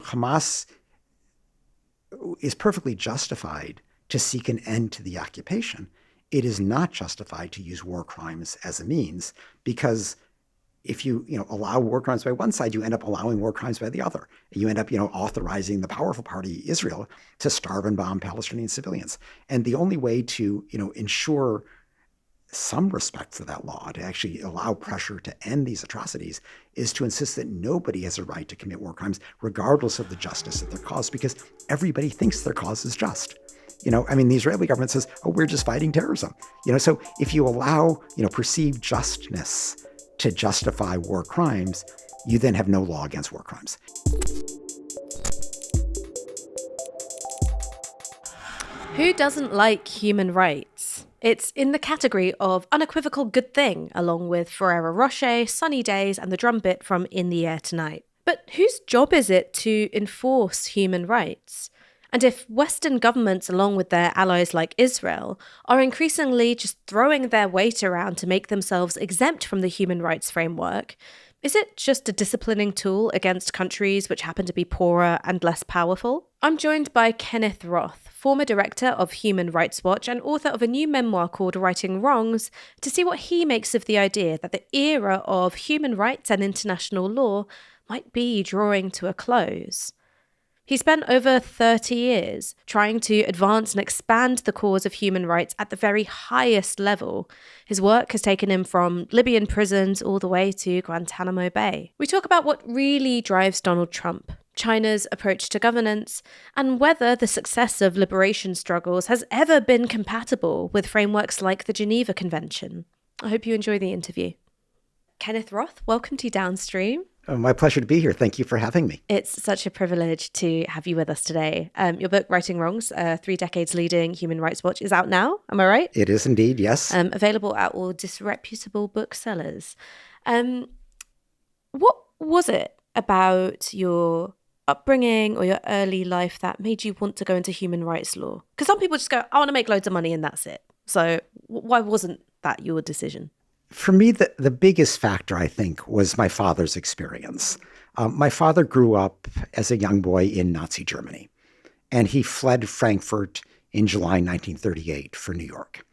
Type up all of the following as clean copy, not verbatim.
Hamas is perfectly justified to seek an end to the occupation. It is not justified to use war crimes as a means, because if you allow war crimes by one side, you end up allowing war crimes by the other. You end up authorizing the powerful party, Israel, to starve and bomb Palestinian civilians. And the only way to ensure some respect for that law, to actually allow pressure to end these atrocities, is to insist that nobody has a right to commit war crimes, regardless of the justice of their cause, because everybody thinks their cause is just. The Israeli government says, oh, we're just fighting terrorism. So if you allow, perceived justness to justify war crimes, you then have no law against war crimes. Who doesn't like human rights? It's in the category of unequivocal good thing, along with Ferrero Rocher, Sunny Days, and the drum bit from In the Air Tonight. But whose job is it to enforce human rights? And if Western governments, along with their allies like Israel, are increasingly just throwing their weight around to make themselves exempt from the human rights framework, is it just a disciplining tool against countries which happen to be poorer and less powerful? I'm joined by Kenneth Roth, former director of Human Rights Watch and author of a new memoir called Righting Wrongs, to see what he makes of the idea that the era of human rights and international law might be drawing to a close. He spent over 30 years trying to advance and expand the cause of human rights at the very highest level. His work has taken him from Libyan prisons all the way to Guantanamo Bay. We talk about what really drives Donald Trump, China's approach to governance, and whether the success of liberation struggles has ever been compatible with frameworks like the Geneva Convention. I hope you enjoy the interview. Kenneth Roth, welcome to Downstream. My pleasure to be here. Thank you for having me. It's such a privilege to have you with us today. Your book, Righting Wrongs, 3 Decades Leading Human Rights Watch, is out now. Am I right? It is indeed, yes. Available at all disreputable booksellers. What was it about your upbringing or your early life that made you want to go into human rights law? Because some people just go, I want to make loads of money and that's it. So why wasn't that your decision? For me, the biggest factor, I think, was my father's experience. My father grew up as a young boy in Nazi Germany, and he fled Frankfurt in July 1938 for New York.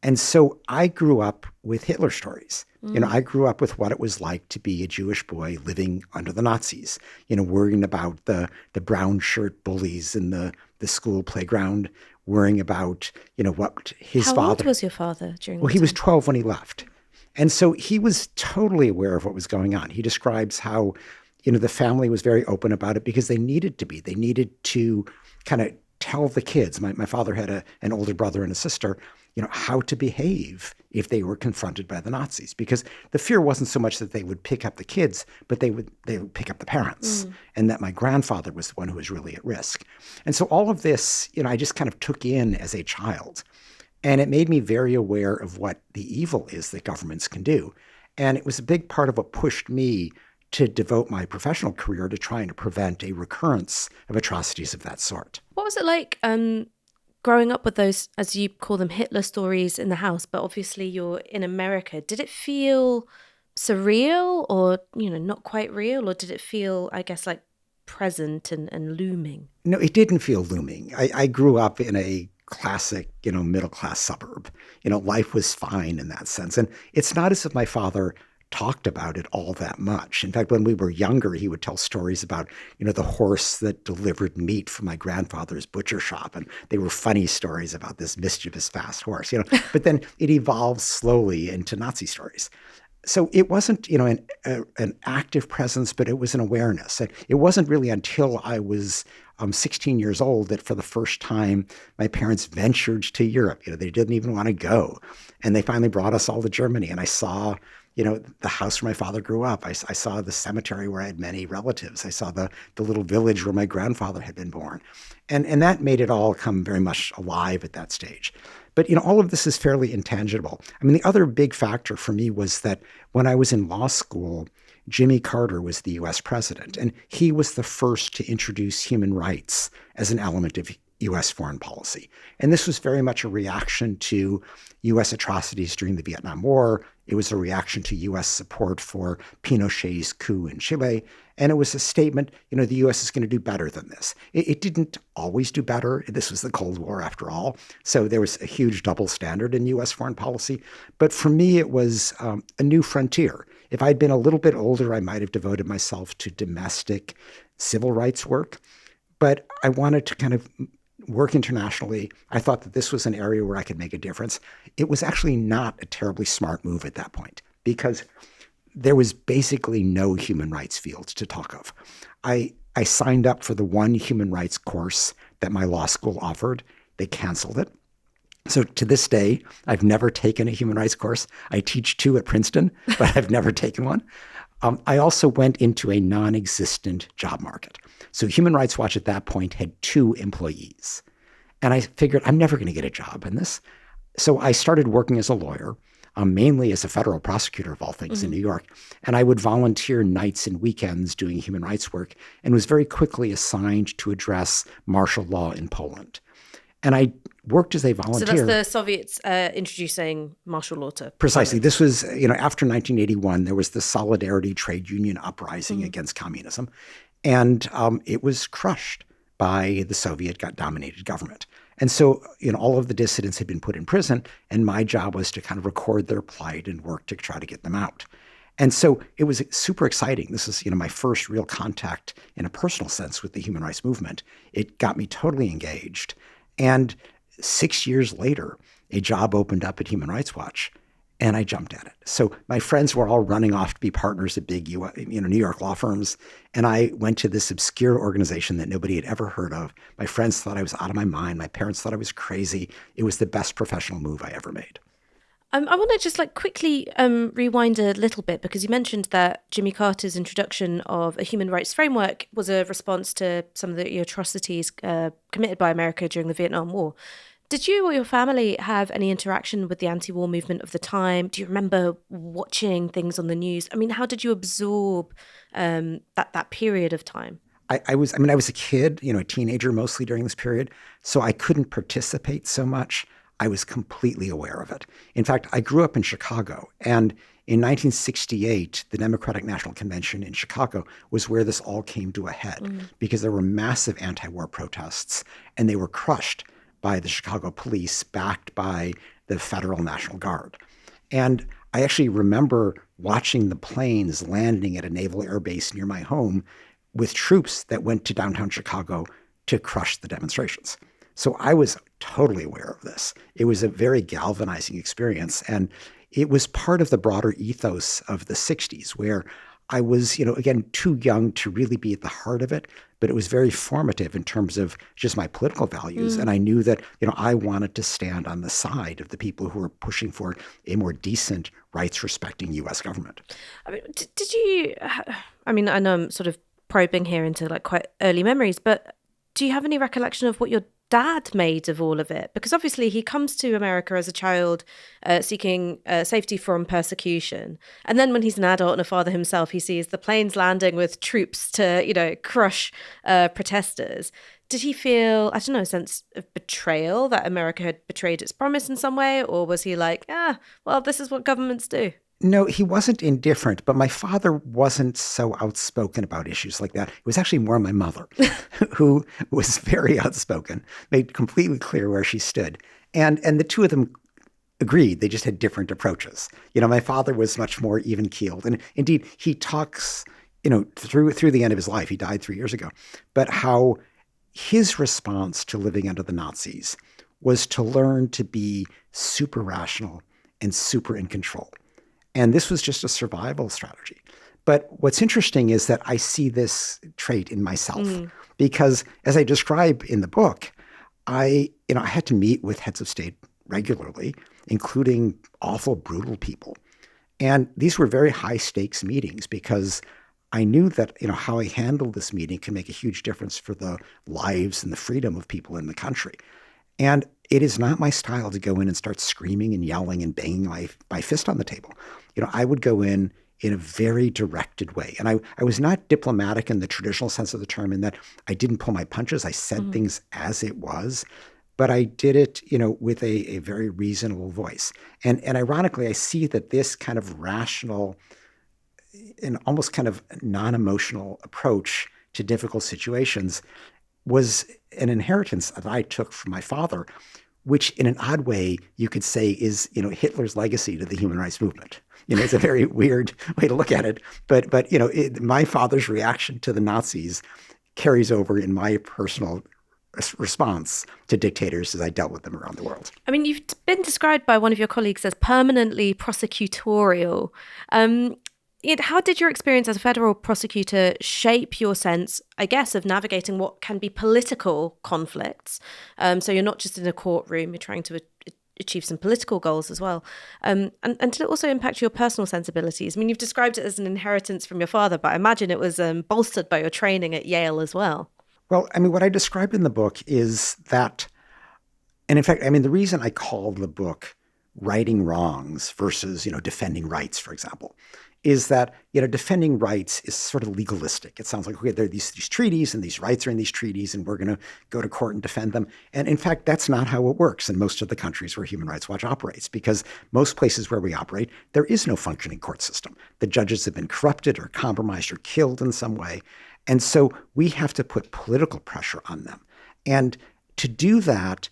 And so I grew up with Hitler stories. I grew up with what it was like to be a Jewish boy living under the Nazis, worrying about the brown shirt bullies in the school playground, worrying about, what his father... How old was your father during that Well, he was 12 when he left. And so he was totally aware of what was going on. He describes how, the family was very open about it because they needed to be. They needed to kind of tell the kids. My father had an older brother and a sister, how to behave if they were confronted by the Nazis. Because the fear wasn't so much that they would pick up the kids, but they would pick up the parents. And that my grandfather was the one who was really at risk. And so all of this, I just kind of took in as a child. And it made me very aware of what the evil is that governments can do. And it was a big part of what pushed me to devote my professional career to trying to prevent a recurrence of atrocities of that sort. What was it like growing up with those, as you call them, Hitler stories in the house? But obviously you're in America. Did it feel surreal or, not quite real? Or did it feel, I guess, like present and looming? No, it didn't feel looming. I grew up in a classic, middle-class suburb. Life was fine in that sense. And it's not as if my father talked about it all that much. In fact, when we were younger, he would tell stories about, the horse that delivered meat from my grandfather's butcher shop. And they were funny stories about this mischievous, fast horse, But then it evolved slowly into Nazi stories. So it wasn't, an active presence, but it was an awareness. And it wasn't really until I was 16 years old that for the first time, my parents ventured to Europe. They didn't even want to go. And they finally brought us all to Germany. And I saw, the house where my father grew up. I saw the cemetery where I had many relatives. I saw the little village where my grandfather had been born. And that made it all come very much alive at that stage. But, all of this is fairly intangible. The other big factor for me was that when I was in law school, Jimmy Carter was the U.S. president, and he was the first to introduce human rights as an element of U.S. foreign policy. And this was very much a reaction to U.S. atrocities during the Vietnam War It was a reaction to U.S. support for Pinochet's coup in Chile. And it was a statement, the U.S. is going to do better than this. It didn't always do better. This was the Cold War, after all. So there was a huge double standard in U.S. foreign policy. But for me, it was a new frontier. If I'd been a little bit older, I might have devoted myself to domestic civil rights work. But I wanted to kind of work internationally. I thought that this was an area where I could make a difference. It was actually not a terribly smart move at that point because there was basically no human rights field to talk of. I signed up for the one human rights course that my law school offered. They canceled it. So to this day, I've never taken a human rights course. I teach 2 at Princeton, but I've never taken one. I also went into a non-existent job market. So Human Rights Watch at that point had 2 employees. And I figured I'm never going to get a job in this. So I started working as a lawyer, mainly as a federal prosecutor of all things in New York. And I would volunteer nights and weekends doing human rights work and was very quickly assigned to address martial law in Poland. And I worked as a volunteer. So that's the Soviets introducing martial law to Precisely. This was, after 1981, there was the Solidarity trade union uprising against communism. And it was crushed by the Soviet-dominated government. And so, all of the dissidents had been put in prison, and my job was to kind of record their plight and work to try to get them out. And so it was super exciting. This is, my first real contact in a personal sense with the human rights movement. It got me totally engaged. And 6 years later, a job opened up at Human Rights Watch, and I jumped at it. So my friends were all running off to be partners at big New York law firms, and I went to this obscure organization that nobody had ever heard of. My friends thought I was out of my mind. My parents thought I was crazy. It was the best professional move I ever made. I want to just quickly rewind a little bit, because you mentioned that Jimmy Carter's introduction of a human rights framework was a response to some of the atrocities committed by America during the Vietnam War. Did you or your family have any interaction with the anti-war movement of the time? Do you remember watching things on the news? I mean, how did you absorb that period of time? I was a kid, a teenager mostly during this period, so I couldn't participate so much. I was completely aware of it. In fact, I grew up in Chicago, and in 1968, the Democratic National Convention in Chicago was where this all came to a head because there were massive anti-war protests, and they were crushed by the Chicago police, backed by the Federal National Guard. And I actually remember watching the planes landing at a naval air base near my home with troops that went to downtown Chicago to crush the demonstrations. So I was totally aware of this. It was a very galvanizing experience. And it was part of the broader ethos of the 60s, where I was, again, too young to really be at the heart of it, but it was very formative in terms of just my political values. And I knew that, I wanted to stand on the side of the people who were pushing for a more decent, rights-respecting U.S. government. I mean, did you, I know I'm sort of probing here into quite early memories, but do you have any recollection of what your dad made of all of it? Because obviously he comes to America as a child seeking safety from persecution. And then when he's an adult and a father himself, he sees the planes landing with troops to, crush protesters. Did he feel, I don't know, a sense of betrayal that America had betrayed its promise in some way? Or was he like, well, this is what governments do? No, he wasn't indifferent, but my father wasn't so outspoken about issues like that. It was actually more my mother, who was very outspoken, made completely clear where she stood. And the two of them agreed. They just had different approaches. My father was much more even-keeled. And indeed, he talks, through the end of his life, he died 3 years ago, but how his response to living under the Nazis was to learn to be super rational and super in control. And this was just a survival strategy. But what's interesting is that I see this trait in myself because, as I describe in the book, I had to meet with heads of state regularly, including awful, brutal people. And these were very high stakes meetings because I knew that, how I handled this meeting can make a huge difference for the lives and the freedom of people in the country. And it is not my style to go in and start screaming and yelling and banging my fist on the table. I would go in a very directed way. And I was not diplomatic in the traditional sense of the term in that I didn't pull my punches. I said things as it was. but I did it, with a very reasonable voice. And ironically, I see that this kind of rational and almost kind of non-emotional approach to difficult situations was an inheritance that I took from my father, which in an odd way you could say is, Hitler's legacy to the human rights movement. It's a very weird way to look at it, but my father's reaction to the Nazis carries over in my personal response to dictators as I dealt with them around the world. I mean, you've been described by one of your colleagues as permanently prosecutorial. How did your experience as a federal prosecutor shape your sense, I guess, of navigating what can be political conflicts? So you're not just in a courtroom, you're trying to achieve some political goals as well. And did it also impact your personal sensibilities? I mean, you've described it as an inheritance from your father, but I imagine it was bolstered by your training at Yale as well. Well, I mean, what I described in the book is that, and in fact, I mean, the reason I called the book Righting Wrongs versus, defending rights, for example, is that, defending rights is sort of legalistic. It sounds like, okay, there are these treaties and these rights are in these treaties and we're going to go to court and defend them. And in fact, that's not how it works in most of the countries where Human Rights Watch operates, because most places where we operate, there is no functioning court system. The judges have been corrupted or compromised or killed in some way. And so we have to put political pressure on them. And to do that,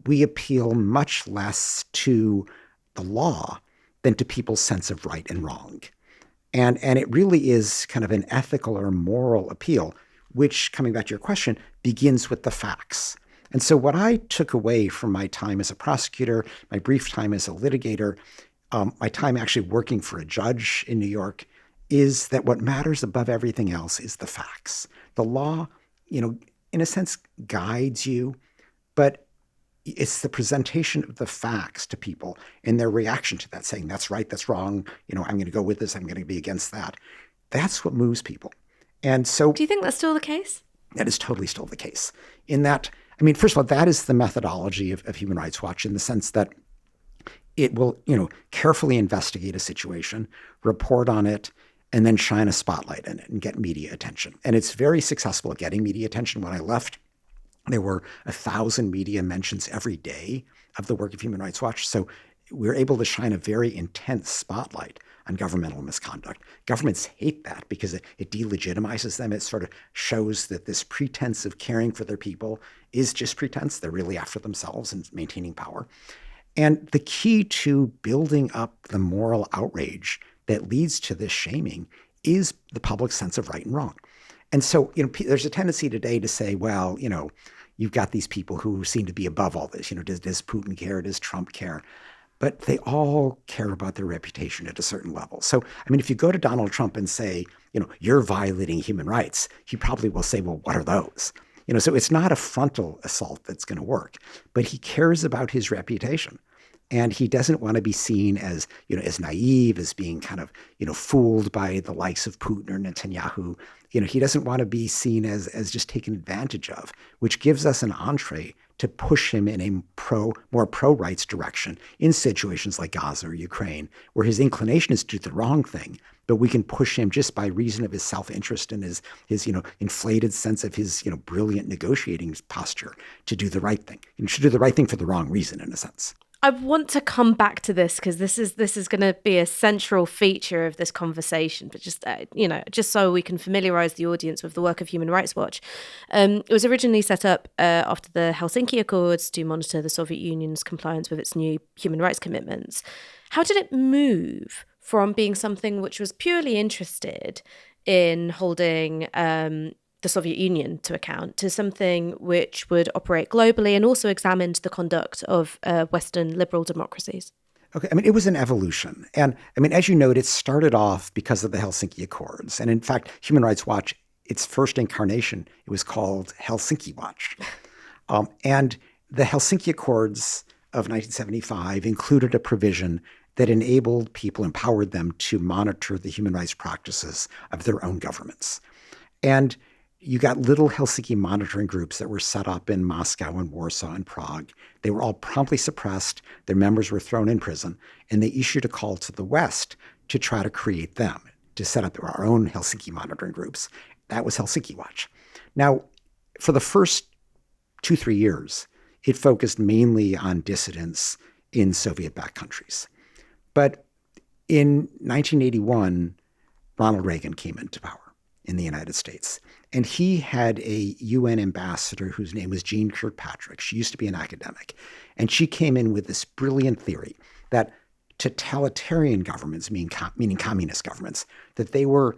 we appeal much less to the law than to people's sense of right and wrong. And it really is kind of an ethical or moral appeal, which, coming back to your question, begins with the facts. And so what I took away from my time as a prosecutor, my brief time as a litigator, my time actually working for a judge in New York, is that what matters above everything else is the facts. The law, in a sense, guides you, but it's the presentation of the facts to people and their reaction to that, saying, that's right, that's wrong, I'm going to go with this, I'm going to be against that. That's what moves people. And so... Do you think that's still the case? That is totally still the case. In that, I mean, first of all, that is the methodology of Human Rights Watch, in the sense that it will, carefully investigate a situation, report on it, and then shine a spotlight in it and get media attention. And it's very successful at getting media attention. When I left, there were 1,000 media mentions every day of the work of Human Rights Watch. So we're able to shine a very intense spotlight on governmental misconduct. Governments hate that because it delegitimizes them. It sort of shows that this pretense of caring for their people is just pretense. They're really after themselves and maintaining power. And the key to building up the moral outrage that leads to this shaming is the public sense of right and wrong. And so, there's a tendency today to say, well, you've got these people who seem to be above all this. Does Putin care? Does Trump care? But they all care about their reputation at a certain level. So, I mean, if you go to Donald Trump and say, you're violating human rights, he probably will say, well, what are those? So it's not a frontal assault that's going to work, but he cares about his reputation. And he doesn't want to be seen as, as naive, as being kind of, fooled by the likes of Putin or Netanyahu. He doesn't want to be seen as just taken advantage of, which gives us an entree to push him in a more pro-rights direction in situations like Gaza or Ukraine, where his inclination is to do the wrong thing, but we can push him just by reason of his self-interest and his inflated sense of his, brilliant negotiating posture to do the right thing. You should do the right thing for the wrong reason, in a sense. I want to come back to this because this is going to be a central feature of this conversation. But just so we can familiarise the audience with the work of Human Rights Watch, it was originally set up after the Helsinki Accords to monitor the Soviet Union's compliance with its new human rights commitments. How did it move from being something which was purely interested in holding the Soviet Union to account to something which would operate globally and also examined the conduct of Western liberal democracies? Okay, I mean, it was an evolution. And I mean, as you noted, it started off because of the Helsinki Accords. And in fact, Human Rights Watch, its first incarnation, it was called Helsinki Watch. And the Helsinki Accords of 1975 included a provision that enabled people, empowered them to monitor the human rights practices of their own governments. And you got little Helsinki monitoring groups that were set up in Moscow and Warsaw and Prague. They were all promptly suppressed. Their members were thrown in prison. And they issued a call to the West to try to create them, to set up our own Helsinki monitoring groups. That was Helsinki Watch. Now, for the first 2-3 years, it focused mainly on dissidents in Soviet-backed countries. But in 1981, Ronald Reagan came into power in the United States. And he had a UN ambassador whose name was Jean Kirkpatrick. She used to be an academic. And she came in with this brilliant theory that totalitarian governments, meaning communist governments, that they were,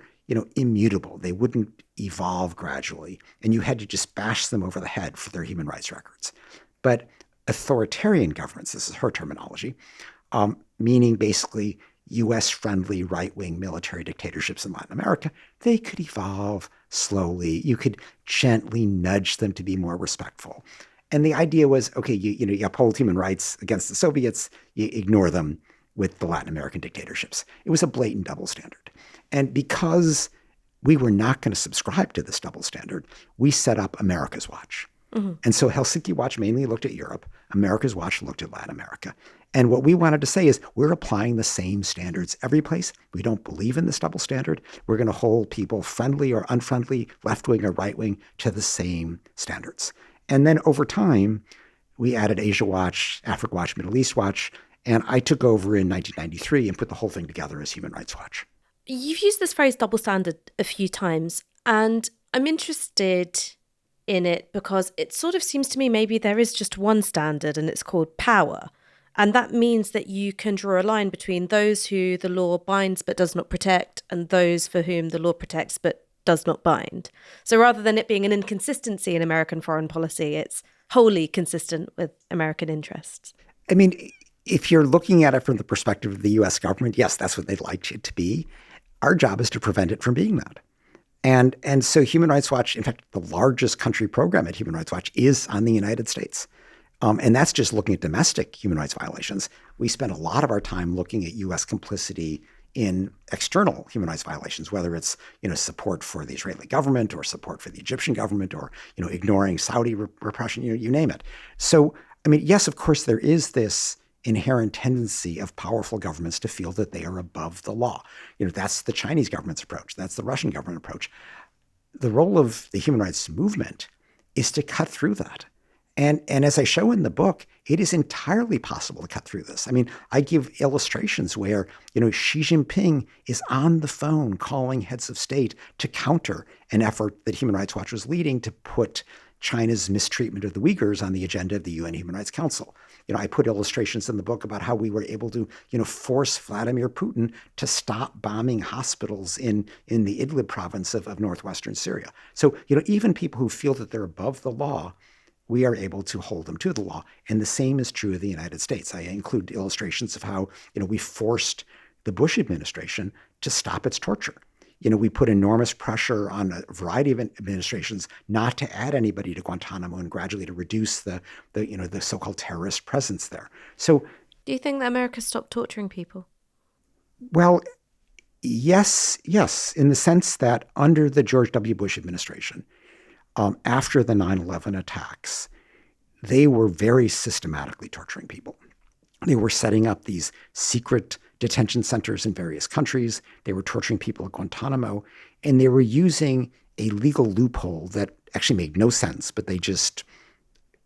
immutable. They wouldn't evolve gradually. And you had to just bash them over the head for their human rights records. But authoritarian governments, this is her terminology, meaning basically US-friendly right-wing military dictatorships in Latin America, they could evolve slowly. You could gently nudge them to be more respectful. And the idea was, okay, you uphold human rights against the Soviets, you ignore them with the Latin American dictatorships. It was a blatant double standard. And because we were not going to subscribe to this double standard, we set up America's Watch. Mm-hmm. And so Helsinki Watch mainly looked at Europe. America's Watch looked at Latin America. And what we wanted to say is we're applying the same standards every place. We don't believe in this double standard. We're going to hold people, friendly or unfriendly, left-wing or right-wing, to the same standards. And then over time, we added Asia Watch, Africa Watch, Middle East Watch, and I took over in 1993 and put the whole thing together as Human Rights Watch. You've used this phrase double standard a few times, and I'm interested in it because it sort of seems to me maybe there is just one standard and it's called power. And that means that you can draw a line between those who the law binds but does not protect and those for whom the law protects but does not bind. So rather than it being an inconsistency in American foreign policy, it's wholly consistent with American interests. I mean, if you're looking at it from the perspective of the US government, yes, that's what they'd like it to be. Our job is to prevent it from being that. And so Human Rights Watch, in fact, the largest country program at Human Rights Watch is on the United States. And that's just looking at domestic human rights violations. We spend a lot of our time looking at U.S. complicity in external human rights violations, whether it's support for the Israeli government or support for the Egyptian government or ignoring Saudi repression, you name it. So, I mean, yes, of course, there is this inherent tendency of powerful governments to feel that they are above the law. That's the Chinese government's approach. That's the Russian government approach. The role of the human rights movement is to cut through that. And as I show in the book, it is entirely possible to cut through this. I mean, I give illustrations where, Xi Jinping is on the phone calling heads of state to counter an effort that Human Rights Watch was leading to put China's mistreatment of the Uyghurs on the agenda of the UN Human Rights Council. I put illustrations in the book about how we were able to, force Vladimir Putin to stop bombing hospitals in the Idlib province of northwestern Syria. So, even people who feel that they're above the law, we are able to hold them to the law. And the same is true of the United States. I include illustrations of how, we forced the Bush administration to stop its torture. We put enormous pressure on a variety of administrations not to add anybody to Guantanamo and gradually to reduce the so-called terrorist presence there. So, do you think that America stopped torturing people? Well, yes, in the sense that under the George W. Bush administration, after the 9/11 attacks, they were very systematically torturing people. They were setting up these secret detention centers in various countries. They were torturing people at Guantanamo, and they were using a legal loophole that actually made no sense, but they just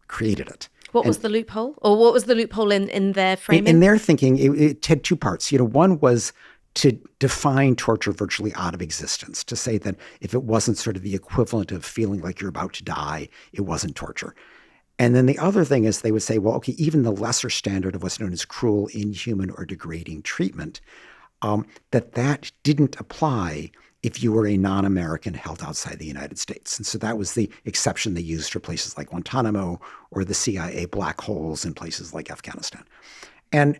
created it. What was the loophole? Or what was the loophole in their framing? In their thinking, it had two parts. One was to define torture virtually out of existence, to say that if it wasn't sort of the equivalent of feeling like you're about to die, it wasn't torture. And then the other thing is they would say, well, okay, even the lesser standard of what's known as cruel, inhuman, or degrading treatment, that didn't apply if you were a non-American held outside the United States. And so that was the exception they used for places like Guantanamo or the CIA black holes in places like Afghanistan. And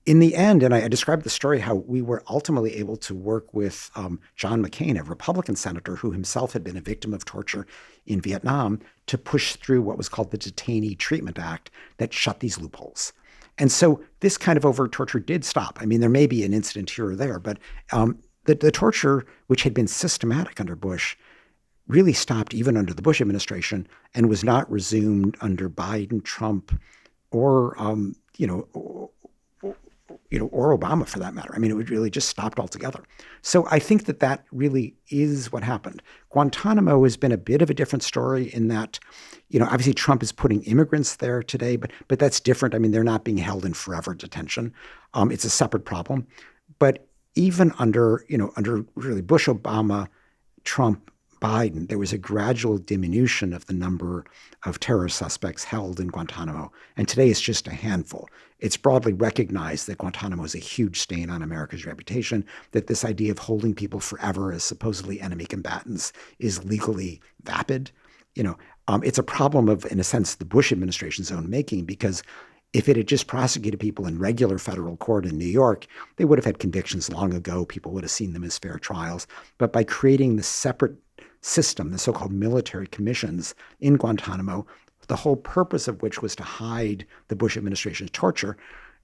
in the end, and I described the story how we were ultimately able to work with John McCain, a Republican senator who himself had been a victim of torture in Vietnam, to push through what was called the Detainee Treatment Act that shut these loopholes. And so this kind of overt torture did stop. I mean, there may be an incident here or there, but the torture, which had been systematic under Bush, really stopped even under the Bush administration and was not resumed under Biden, Trump, or or Obama for that matter. I mean, it would really just stopped altogether. So I think that really is what happened. Guantanamo has been a bit of a different story in that, obviously Trump is putting immigrants there today, but that's different. I mean, they're not being held in forever detention. It's a separate problem. But even under really Bush, Obama, Trump, Biden, there was a gradual diminution of the number of terror suspects held in Guantanamo. And today it's just a handful. It's broadly recognized that Guantanamo is a huge stain on America's reputation, that this idea of holding people forever as supposedly enemy combatants is legally vapid. It's a problem of, in a sense, the Bush administration's own making, because if it had just prosecuted people in regular federal court in New York, they would have had convictions long ago. People would have seen them as fair trials. But by creating the separate system, the so-called military commissions in Guantanamo, the whole purpose of which was to hide the Bush administration's torture,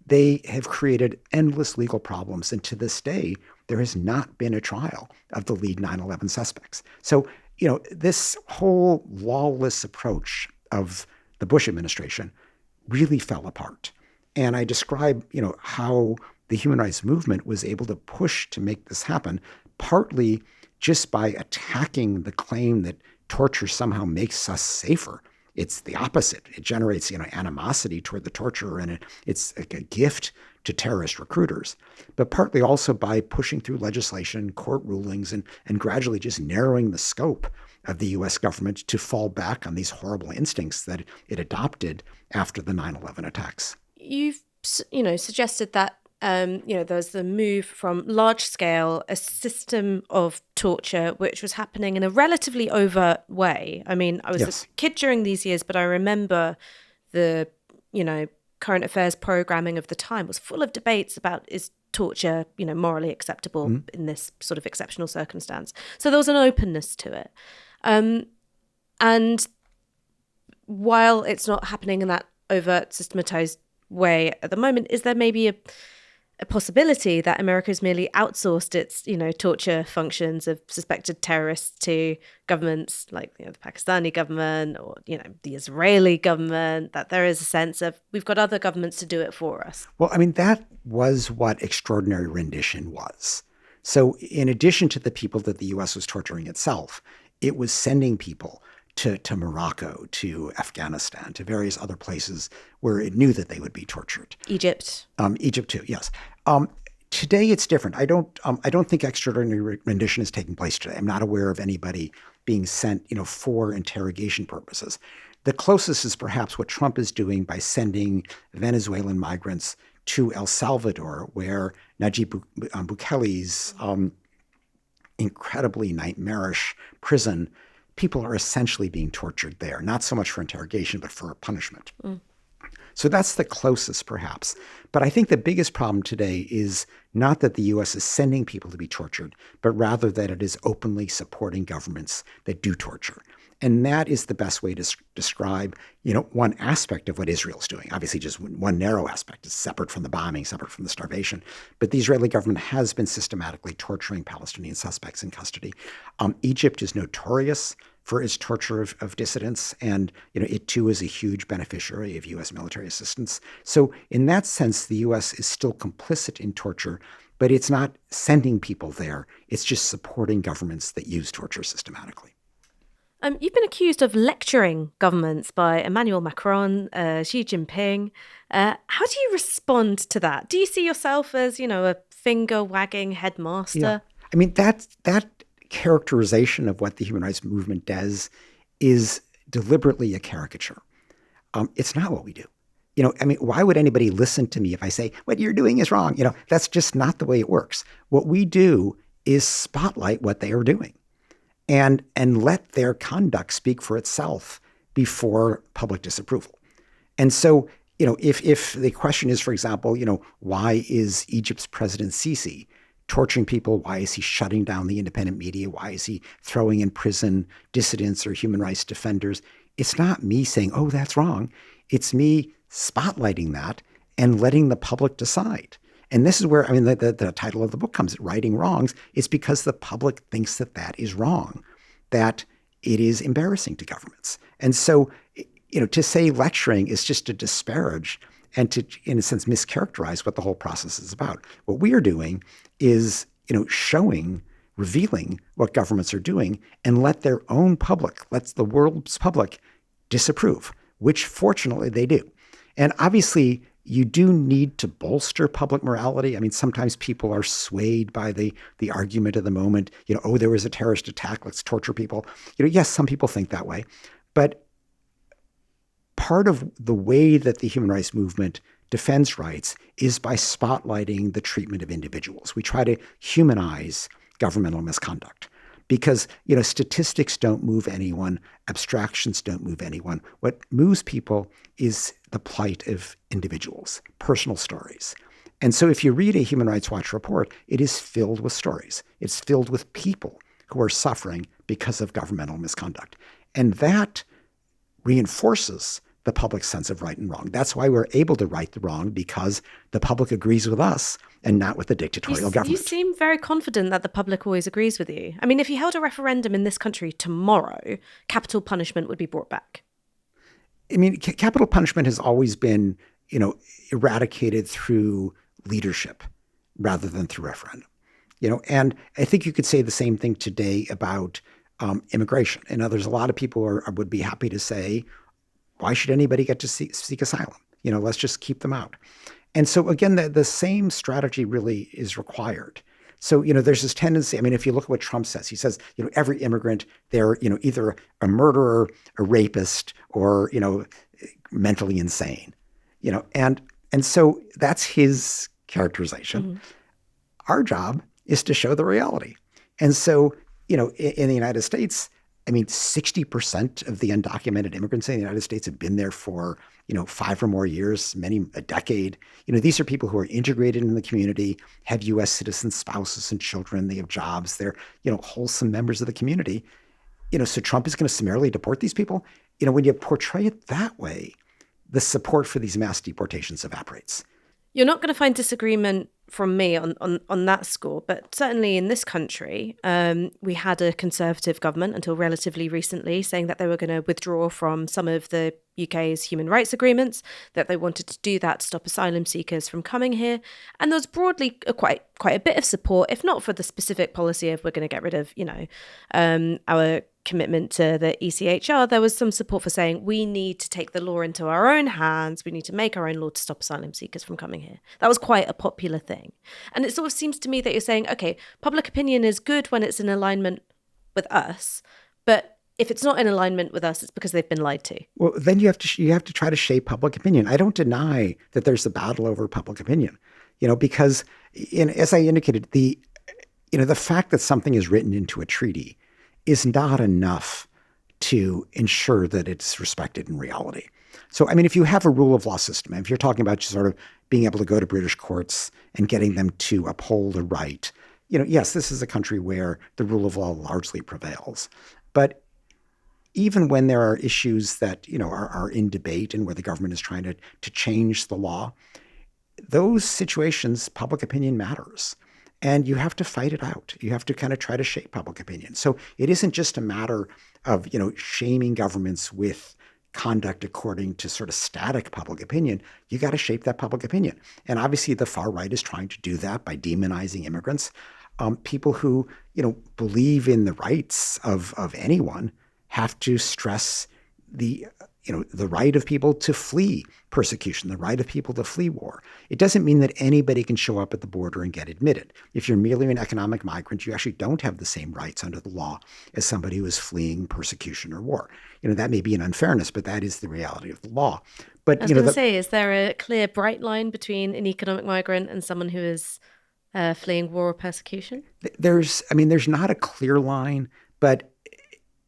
they have created endless legal problems. And to this day, there has not been a trial of the lead 9/11 suspects. So, this whole lawless approach of the Bush administration really fell apart. And I describe, how the human rights movement was able to push to make this happen, partly just by attacking the claim that torture somehow makes us safer. It's the opposite. It generates, animosity toward the torturer, and it's like a gift to terrorist recruiters. But partly also by pushing through legislation, court rulings, and gradually just narrowing the scope of the U.S. government to fall back on these horrible instincts that it adopted after the 9/11 attacks. You've, suggested that there's the move from large scale, a system of torture, which was happening in a relatively overt way. I mean, I was a kid during these years, but I remember the, current affairs programming of the time was full of debates about, is torture, morally acceptable in this sort of exceptional circumstance. So there was an openness to it. And while it's not happening in that overt, systematized way at the moment, is there maybe a possibility that America has merely outsourced its, torture functions of suspected terrorists to governments like, the Pakistani government or, the Israeli government, that there is a sense of we've got other governments to do it for us? Well, I mean, that was what extraordinary rendition was. So in addition to the people that the U.S. was torturing itself, it was sending people to Morocco, to Afghanistan, to various other places where it knew that they would be tortured. Egypt. Egypt too, yes. Today it's different. I don't think extraordinary rendition is taking place today. I'm not aware of anybody being sent, for interrogation purposes. The closest is perhaps what Trump is doing by sending Venezuelan migrants to El Salvador, where Najib Bukele's incredibly nightmarish prison, people are essentially being tortured there, not so much for interrogation, but for punishment. So that's the closest, perhaps. But I think the biggest problem today is not that the U.S. is sending people to be tortured, but rather that it is openly supporting governments that do torture. And that is the best way to describe, one aspect of what Israel's doing. Obviously, just one narrow aspect is separate from the bombing, separate from the starvation. But the Israeli government has been systematically torturing Palestinian suspects in custody. Egypt is notorious for its torture of dissidents, and it too is a huge beneficiary of U.S. military assistance. So in that sense, the U.S. is still complicit in torture, but it's not sending people there. It's just supporting governments that use torture systematically. You've been accused of lecturing governments by Emmanuel Macron, Xi Jinping. How do you respond to that? Do you see yourself as, a finger-wagging headmaster? Yeah. I mean, that characterization of what the human rights movement does is deliberately a caricature. It's not what we do. Why would anybody listen to me if I say, what you're doing is wrong? That's just not the way it works. What we do is spotlight what they are doing and let their conduct speak for itself before public disapproval. And so, if the question is, for example, why is Egypt's President Sisi torturing people? Why is he shutting down the independent media? Why is he throwing in prison dissidents or human rights defenders? It's not me saying, oh, that's wrong. It's me spotlighting that and letting the public decide. And this is where, the title of the book comes, Righting Wrongs. It's because the public thinks that is wrong, that it is embarrassing to governments. And so, to say lecturing is just to disparage and to, in a sense, mischaracterize what the whole process is about. What we are doing is, showing, revealing what governments are doing, and let the world's public disapprove, which fortunately they do. And obviously, you do need to bolster public morality. I mean, sometimes people are swayed by the argument of the moment. Oh, there was a terrorist attack, let's torture people. Yes, some people think that way. But part of the way that the human rights movement defends rights is by spotlighting the treatment of individuals. We try to humanize governmental misconduct because, statistics don't move anyone, abstractions don't move anyone. What moves people is the plight of individuals, personal stories. And so if you read a Human Rights Watch report, it is filled with stories. It's filled with people who are suffering because of governmental misconduct. And that reinforces the public's sense of right and wrong. That's why we're able to right the wrong, because the public agrees with us and not with the dictatorial government. You seem very confident that the public always agrees with you. I mean, if you held a referendum in this country tomorrow, capital punishment would be brought back. I mean, capital punishment has always been, eradicated through leadership rather than through referendum. And I think you could say the same thing today about immigration. And there's a lot of people would be happy to say, why should anybody get to seek asylum? Let's just keep them out. And so again, the same strategy really is required. So, there's this tendency, I mean, if you look at what Trump says, he says, every immigrant, they're, either a murderer, a rapist, or, mentally insane, and so that's his characterization. Mm-hmm. Our job is to show the reality. And so, in the United States, I mean, 60% of the undocumented immigrants in the United States have been there for, 5 or more years, many a decade. These are people who are integrated in the community, have U.S. citizen spouses and children. They have jobs. They're, wholesome members of the community. So Trump is going to summarily deport these people. When you portray it that way, the support for these mass deportations evaporates. You're not going to find disagreement from me on that score, but certainly in this country, we had a Conservative government until relatively recently saying that they were going to withdraw from some of the UK's human rights agreements, that they wanted to do that to stop asylum seekers from coming here. And there was broadly quite a bit of support, if not for the specific policy of we're going to get rid of, our commitment to the ECHR, there was some support for saying we need to take the law into our own hands. We need to make our own law to stop asylum seekers from coming here. That was quite a popular thing. And it sort of seems to me that you're saying, okay, public opinion is good when it's in alignment with us, but if it's not in alignment with us, it's because they've been lied to. Well, then you have to try to shape public opinion. I don't deny that there's a battle over public opinion, because as I indicated, the fact that something is written into a treaty is not enough to ensure that it's respected in reality. So, I mean, if you have a rule of law system, if you're talking about sort of being able to go to British courts and getting them to uphold a right, yes, this is a country where the rule of law largely prevails. But even when there are issues that, are in debate and where the government is trying to change the law, those situations, public opinion matters. And you have to fight it out. You have to kind of try to shape public opinion. So it isn't just a matter of, shaming governments with conduct according to sort of static public opinion. You got to shape that public opinion. And obviously the far right is trying to do that by demonizing immigrants. People who, believe in the rights of anyone have to stress the right of people to flee persecution, the right of people to flee war. It doesn't mean that anybody can show up at the border and get admitted. If you're merely an economic migrant, you actually don't have the same rights under the law as somebody who is fleeing persecution or war. That may be an unfairness, but that is the reality of the law. But I was going to say, is there a clear, bright line between an economic migrant and someone who is fleeing war or persecution? There's not a clear line, but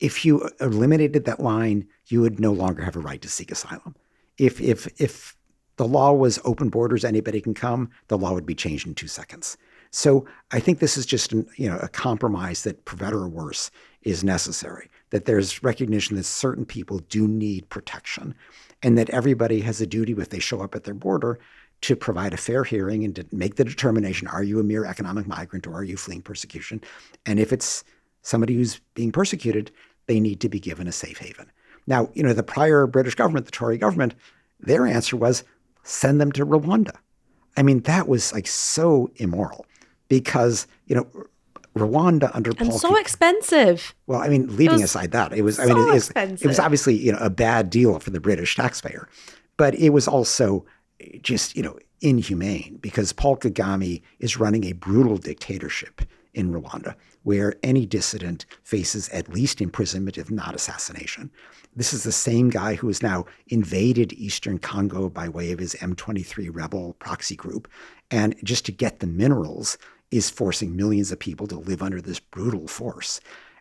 if you eliminated that line, you would no longer have a right to seek asylum. If the law was open borders, anybody can come, the law would be changed in 2 seconds. So I think this is just a compromise that, for better or worse, is necessary. That there's recognition that certain people do need protection, and that everybody has a duty, if they show up at their border, to provide a fair hearing and to make the determination: are you a mere economic migrant or are you fleeing persecution? And if it's somebody who's being persecuted, they need to be given a safe haven. Now, the prior British government, the Tory government, their answer was, send them to Rwanda. I mean, that was like so immoral because, Rwanda under And Paul so expensive. well, I mean, leaving aside that, it was, I mean, so it was obviously, a bad deal for the British taxpayer, but it was also just, inhumane because Paul Kagame is running a brutal dictatorship in Rwanda where any dissident faces at least imprisonment, if not assassination. This is the same guy who has now invaded Eastern Congo by way of his M23 rebel proxy group. And just to get the minerals is forcing millions of people to live under this brutal force.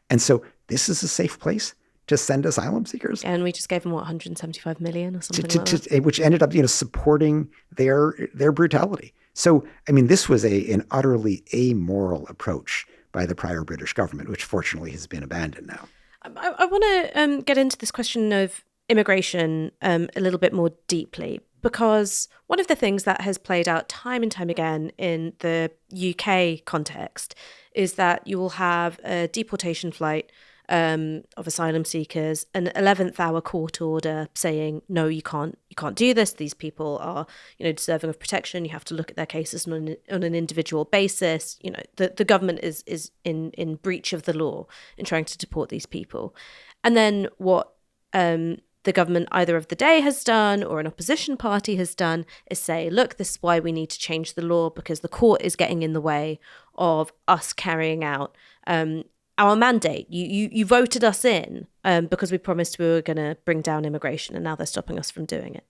And so this is a safe place to send asylum seekers. And we just gave them, 175 million or something like that? Which ended up, supporting their brutality. So, I mean, this was an utterly amoral approach by the prior British government, which fortunately has been abandoned now. I want to get into this question of immigration a little bit more deeply, because one of the things that has played out time and time again in the UK context is that you will have a deportation flight of asylum seekers, an 11th hour court order saying, no, you can't do this. These people are, deserving of protection. You have to look at their cases on an individual basis. The government is in breach of the law in trying to deport these people. And then what the government either of the day has done or an opposition party has done is say, look, this is why we need to change the law because the court is getting in the way of us carrying out our mandate. You voted us in because we promised we were going to bring down immigration, and now they're stopping us from doing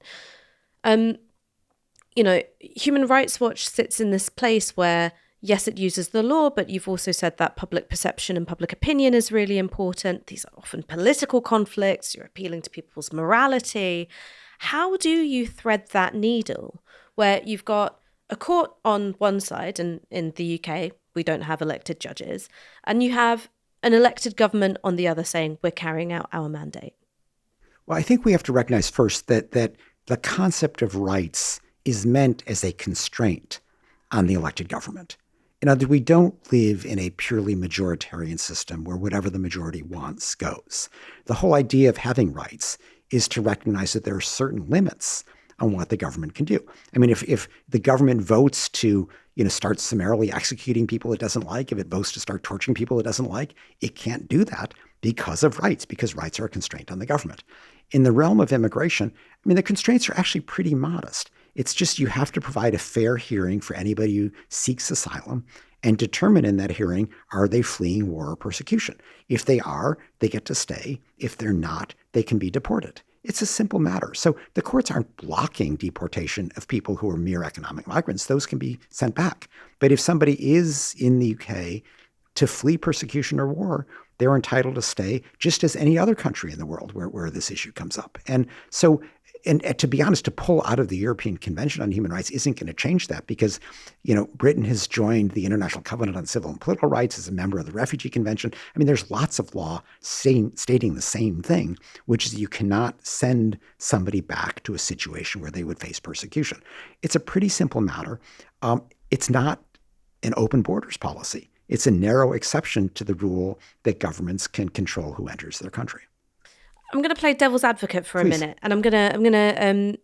it. Human Rights Watch sits in this place where, yes, it uses the law, but you've also said that public perception and public opinion is really important. These are often political conflicts. You're appealing to people's morality. How do you thread that needle where you've got a court on one side, and in the UK, we don't have elected judges, and you have an elected government on the other saying we're carrying out our mandate? Well, I think we have to recognize first that the concept of rights is meant as a constraint on the elected government. In other words, we don't live in a purely majoritarian system where whatever the majority wants goes. The whole idea of having rights is to recognize that there are certain limits on what the government can do. I mean, if the government votes to start summarily executing people it doesn't like, if it votes to start torturing people it doesn't like, it can't do that because of rights, because rights are a constraint on the government. In the realm of immigration, I mean, the constraints are actually pretty modest. It's just you have to provide a fair hearing for anybody who seeks asylum and determine in that hearing, are they fleeing war or persecution? If they are, they get to stay. If they're not, they can be deported. It's a simple matter. So the courts aren't blocking deportation of people who are mere economic migrants. Those can be sent back. But if somebody is in the UK to flee persecution or war, they're entitled to stay just as any other country in the world where this issue comes up. And so, and to be honest, to pull out of the European Convention on Human Rights isn't going to change that because, Britain has joined the International Covenant on Civil and Political Rights as a member of the Refugee Convention. I mean, there's lots of law stating the same thing, which is you cannot send somebody back to a situation where they would face persecution. It's a pretty simple matter. It's not an open borders policy. It's a narrow exception to the rule that governments can control who enters their country. I'm going to play devil's advocate for Please. a minute, and I'm going to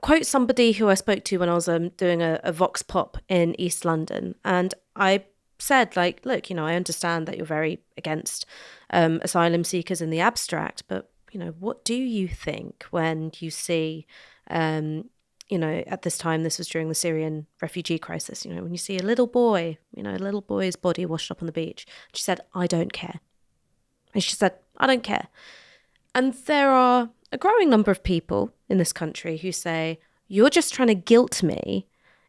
quote somebody who I spoke to when I was doing a Vox Pop in East London, and I said, look, I understand that you're very against asylum seekers in the abstract, but what do you think when you see, at this time, this was during the Syrian refugee crisis, when you see a little boy, a little boy's body washed up on the beach? She said, I don't care. And she said, I don't care. And there are a growing number of people in this country who say, you're just trying to guilt me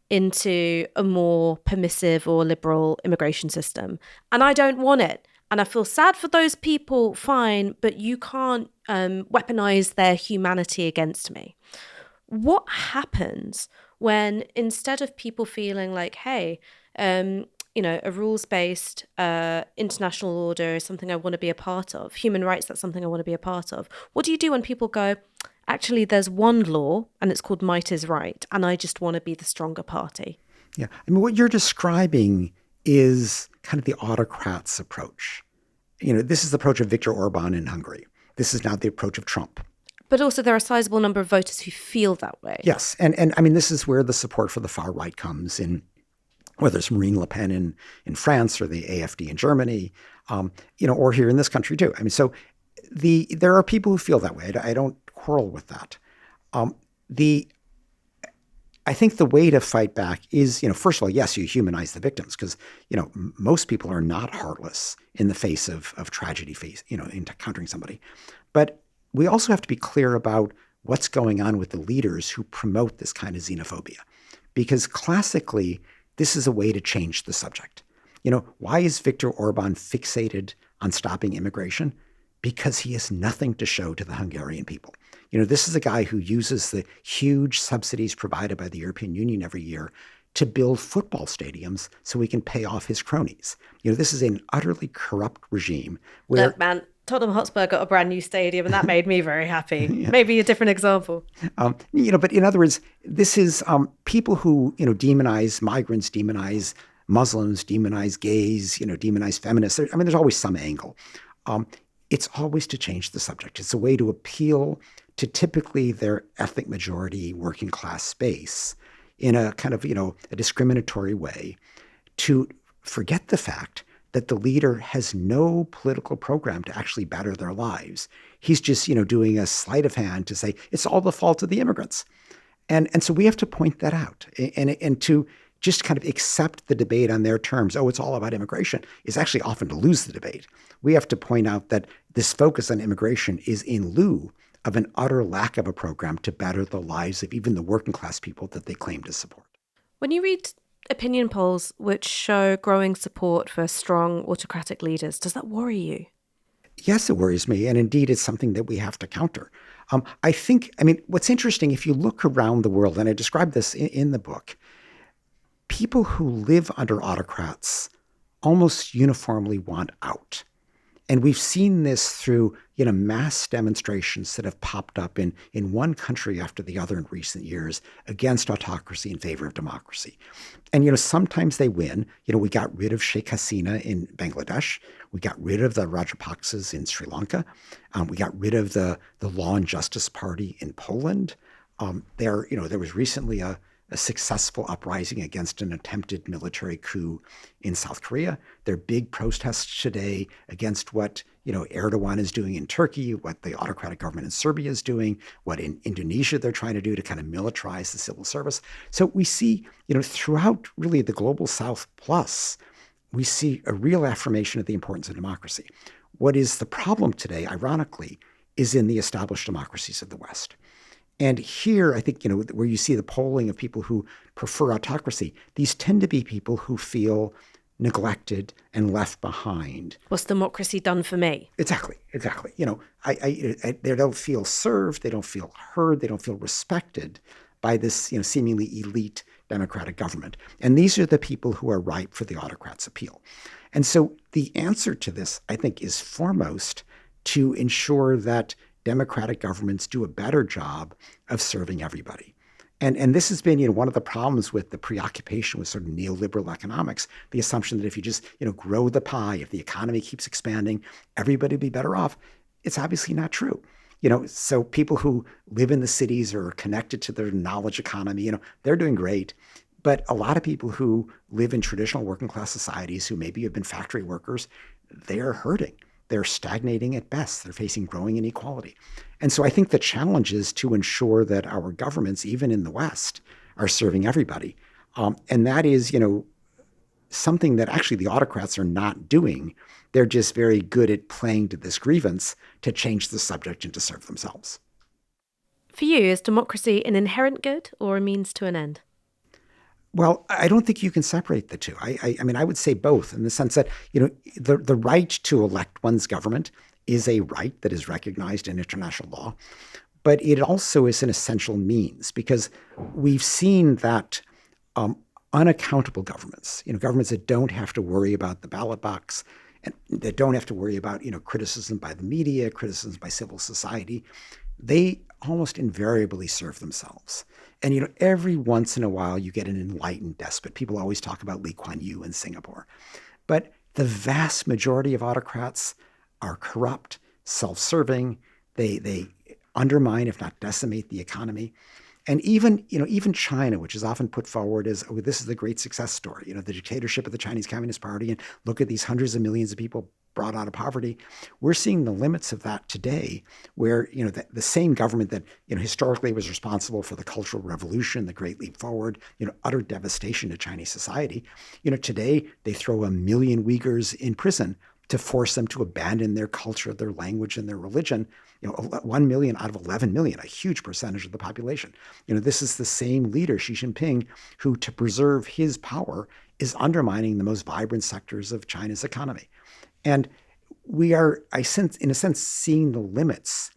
into a more permissive or liberal immigration system, and I don't want it. And I feel sad for those people, fine, but you can't weaponize their humanity against me. What happens when instead of people feeling like, hey, a rules-based international order is something I want to be a part of, human rights, that's something I want to be a part of. What do you do when people go, actually, there's one law and it's called might is right, and I just want to be the stronger party? Yeah. I mean, what you're describing is kind of the autocrats' approach. This is the approach of Viktor Orban in Hungary. This is now the approach of Trump. But also there are a sizable number of voters who feel that way. Yes. And I mean, this is where the support for the far right comes in, whether it's Marine Le Pen in France or the AfD in Germany, or here in this country too. I mean, so there are people who feel that way. I don't quarrel with that. I think the way to fight back is, first of all, yes, you humanize the victims because, most people are not heartless in the face of tragedy, in encountering somebody. But we also have to be clear about what's going on with the leaders who promote this kind of xenophobia. Because classically, this is a way to change the subject. Why is Viktor Orban fixated on stopping immigration? Because he has nothing to show to the Hungarian people. This is a guy who uses the huge subsidies provided by the European Union every year to build football stadiums so he can pay off his cronies. This is an utterly corrupt regime where... Look, man, Tottenham Hotspur got a brand new stadium and that made me very happy. Yeah. Maybe a different example. But in other words, this is people who, demonize migrants, demonize Muslims, demonize gays, demonize feminists. There's always some angle. It's always to change the subject. It's a way to appeal to typically their ethnic majority working class space in a kind of, a discriminatory way, to forget the fact that the leader has no political program to actually better their lives. He's just, doing a sleight of hand to say it's all the fault of the immigrants. And so we have to point that out and to just kind of accept the debate on their terms. Oh, it's all about immigration is actually often to lose the debate. We have to point out that this focus on immigration is in lieu of an utter lack of a program to better the lives of even the working class people that they claim to support. When you read opinion polls which show growing support for strong autocratic leaders, does that worry you? Yes, it worries me. And indeed, it's something that we have to counter. What's interesting, if you look around the world, and I describe this in the book, people who live under autocrats almost uniformly want out. And we've seen this through, mass demonstrations that have popped up in one country after the other in recent years against autocracy in favor of democracy. And, sometimes they win. We got rid of Sheikh Hasina in Bangladesh. We got rid of the Rajapaksas in Sri Lanka. We got rid of the Law and Justice Party in Poland. There was recently a successful uprising against an attempted military coup in South Korea. There are big protests today against what, Erdogan is doing in Turkey, what the autocratic government in Serbia is doing, what in Indonesia they're trying to do to kind of militarize the civil service. So we see, throughout really the global South plus, we see a real affirmation of the importance of democracy. What is the problem today, ironically, is in the established democracies of the West. And here, I think, where you see the polling of people who prefer autocracy, these tend to be people who feel neglected and left behind. What's democracy done for me? Exactly. They don't feel served. They don't feel heard. They don't feel respected by this, seemingly elite democratic government. And these are the people who are ripe for the autocrat's appeal. And so the answer to this, I think, is foremost to ensure that democratic governments do a better job of serving everybody. And this has been, one of the problems with the preoccupation with sort of neoliberal economics, the assumption that if you just, grow the pie, if the economy keeps expanding, everybody will be better off. It's obviously not true. So people who live in the cities or are connected to their knowledge economy, they're doing great. But a lot of people who live in traditional working class societies who maybe have been factory workers, they're hurting. They're stagnating at best. They're facing growing inequality. And so I think the challenge is to ensure that our governments, even in the West, are serving everybody. And that is, something that actually the autocrats are not doing. They're just very good at playing to this grievance to change the subject and to serve themselves. For you, is democracy an inherent good or a means to an end? Well, I don't think you can separate the two. I would say both in the sense that, the right to elect one's government is a right that is recognized in international law, but it also is an essential means because we've seen that unaccountable governments, governments that don't have to worry about the ballot box and that don't have to worry about, criticism by the media, criticism by civil society, they almost invariably serve themselves. And, every once in a while you get an enlightened despot. People always talk about Lee Kuan Yew in Singapore. But the vast majority of autocrats are corrupt, self-serving. They undermine, if not decimate, the economy. And even China, which is often put forward as, oh, this is the great success story, the dictatorship of the Chinese Communist Party, and look at these hundreds of millions of people brought out of poverty. We're seeing the limits of that today, where the same government that historically was responsible for the Cultural Revolution, the Great Leap Forward, utter devastation to Chinese society. Today they throw 1 million Uyghurs in prison to force them to abandon their culture, their language, and their religion. 1 million out of 11 million, a huge percentage of the population. This is the same leader, Xi Jinping, who, to preserve his power, is undermining the most vibrant sectors of China's economy. And we are, in a sense, seeing the limits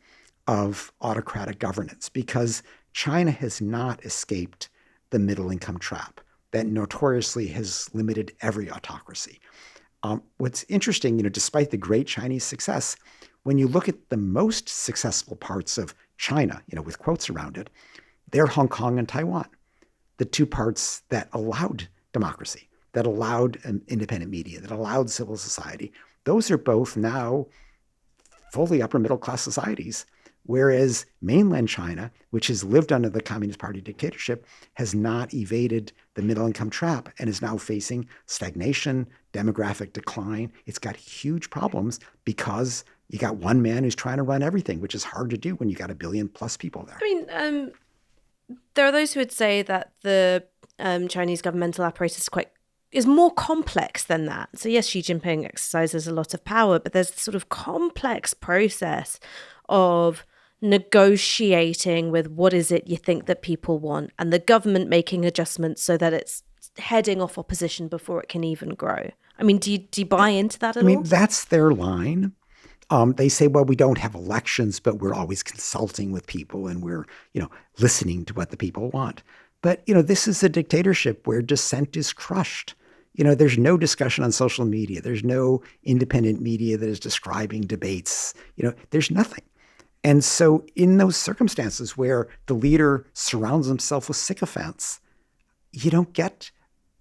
of autocratic governance, because China has not escaped the middle income trap that notoriously has limited every autocracy. What's interesting, despite the great Chinese success, when you look at the most successful parts of China, with quotes around it, they're Hong Kong and Taiwan, the two parts that allowed democracy, that allowed independent media, that allowed civil society. Those are both now fully upper middle class societies, whereas mainland China, which has lived under the Communist Party dictatorship, has not evaded the middle income trap and is now facing stagnation, demographic decline. It's got huge problems because you got one man who's trying to run everything, which is hard to do when you got 1 billion plus people there. There are those who would say that the Chinese governmental apparatus is more complex than that. So yes, Xi Jinping exercises a lot of power, but there's this sort of complex process of negotiating with what is it you think that people want, and the government making adjustments so that it's heading off opposition before it can even grow. Do you buy into that at all? That's their line. They say, well, we don't have elections, but we're always consulting with people and we're, listening to what the people want. But, this is a dictatorship where dissent is crushed. There's no discussion on social media. There's no independent media that is describing debates. There's nothing. And so in those circumstances where the leader surrounds himself with sycophants, you don't get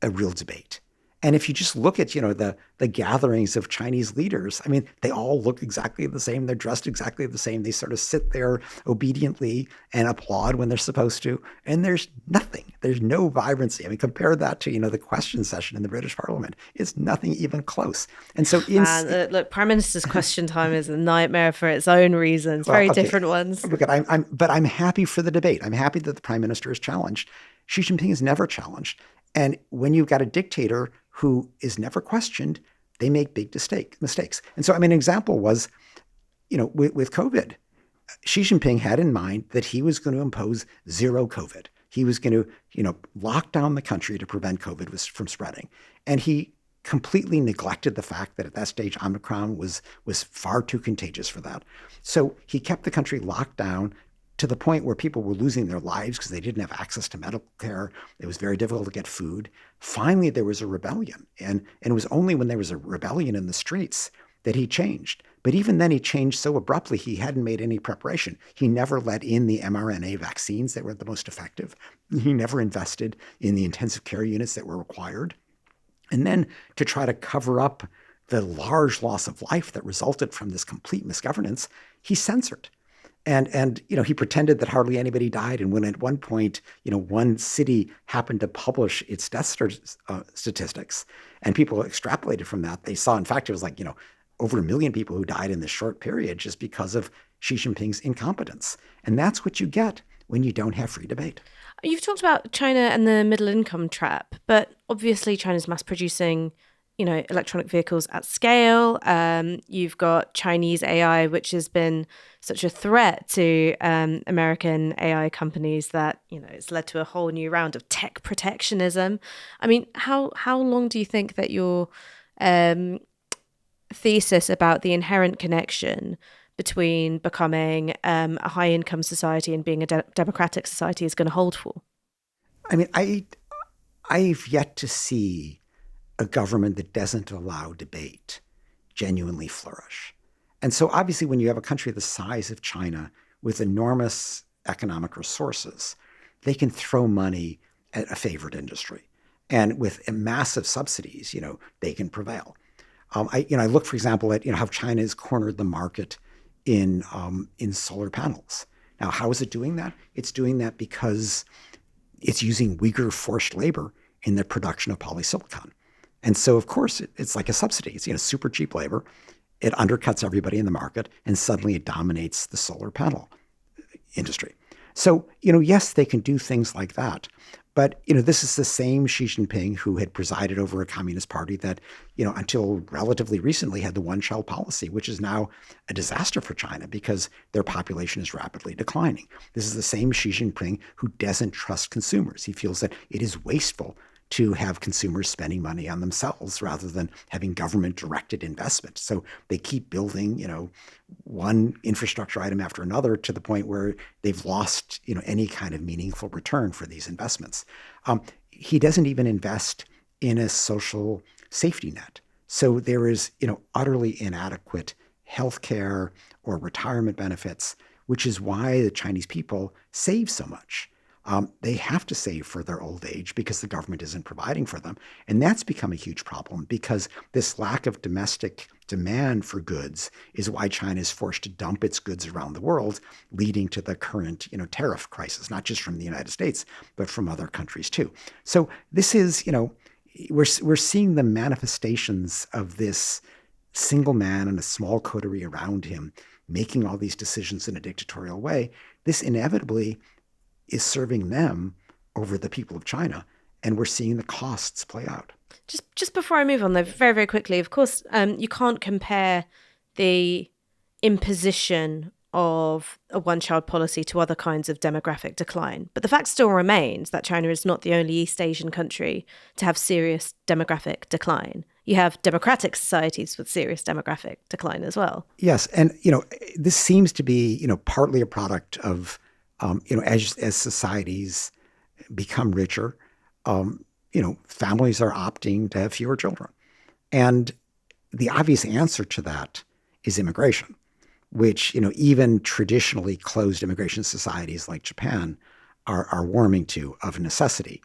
a real debate. And if you just look at, the gatherings of Chinese leaders, they all look exactly the same. They're dressed exactly the same. They sort of sit there obediently and applaud when they're supposed to. And there's nothing. There's no vibrancy. Compare that to, the question session in the British Parliament. It's nothing even close. And so look, Prime Minister's question time is a nightmare for its own reasons, different ones. Look, I'm happy for the debate. I'm happy that the Prime Minister is challenged. Xi Jinping is never challenged. And when you've got a dictator who is never questioned, they make big mistakes. And so, an example was, with COVID, Xi Jinping had in mind that he was going to impose zero COVID. He was going to, lock down the country to prevent COVID from spreading. And he completely neglected the fact that at that stage, Omicron was far too contagious for that. So he kept the country locked down to the point where people were losing their lives because they didn't have access to medical care. It was very difficult to get food. Finally, there was a rebellion. And it was only when there was a rebellion in the streets that he changed. But even then, he changed so abruptly, he hadn't made any preparation. He never let in the mRNA vaccines that were the most effective. He never invested in the intensive care units that were required. And then to try to cover up the large loss of life that resulted from this complete misgovernance, he censored. And he pretended that hardly anybody died. And when at one point, one city happened to publish its death statistics and people extrapolated from that, they saw, in fact, it was like, over 1 million people who died in this short period just because of Xi Jinping's incompetence. And that's what you get when you don't have free debate. You've talked about China and the middle income trap, but obviously China's mass producing electronic vehicles at scale. You've got Chinese AI, which has been such a threat to American AI companies that, it's led to a whole new round of tech protectionism. How long do you think that your thesis about the inherent connection between becoming a high-income society and being a democratic society is going to hold for? I've yet to see a government that doesn't allow debate genuinely flourish. And so obviously when you have a country the size of China with enormous economic resources, they can throw money at a favored industry. And with massive subsidies, they can prevail. I look, for example, at how China has cornered the market in solar panels. Now, how is it doing that? It's doing that because it's using Uyghur forced labor in the production of polysilicon. And so, of course, it's like a subsidy. It's super cheap labor. It undercuts everybody in the market, and suddenly it dominates the solar panel industry. So, yes, they can do things like that. But, this is the same Xi Jinping who had presided over a communist party that, until relatively recently had the one-child policy, which is now a disaster for China because their population is rapidly declining. This is the same Xi Jinping who doesn't trust consumers. He feels that it is wasteful to have consumers spending money on themselves rather than having government-directed investment. So they keep building, one infrastructure item after another to the point where they've lost, any kind of meaningful return for these investments. He doesn't even invest in a social safety net. So there is, utterly inadequate healthcare or retirement benefits, which is why the Chinese people save so much. They have to save for their old age because the government isn't providing for them. And that's become a huge problem because this lack of domestic demand for goods is why China is forced to dump its goods around the world, leading to the current, tariff crisis, not just from the United States, but from other countries too. So this is, we're seeing the manifestations of this single man and a small coterie around him making all these decisions in a dictatorial way. This inevitably is serving them over the people of China, and we're seeing the costs play out. Just before I move on, though, very, very quickly, of course, you can't compare the imposition of a one-child policy to other kinds of demographic decline. But the fact still remains that China is not the only East Asian country to have serious demographic decline. You have democratic societies with serious demographic decline as well. Yes, and this seems to be partly a product of as societies become richer, families are opting to have fewer children. And the obvious answer to that is immigration, which, even traditionally closed immigration societies like Japan are warming to of necessity.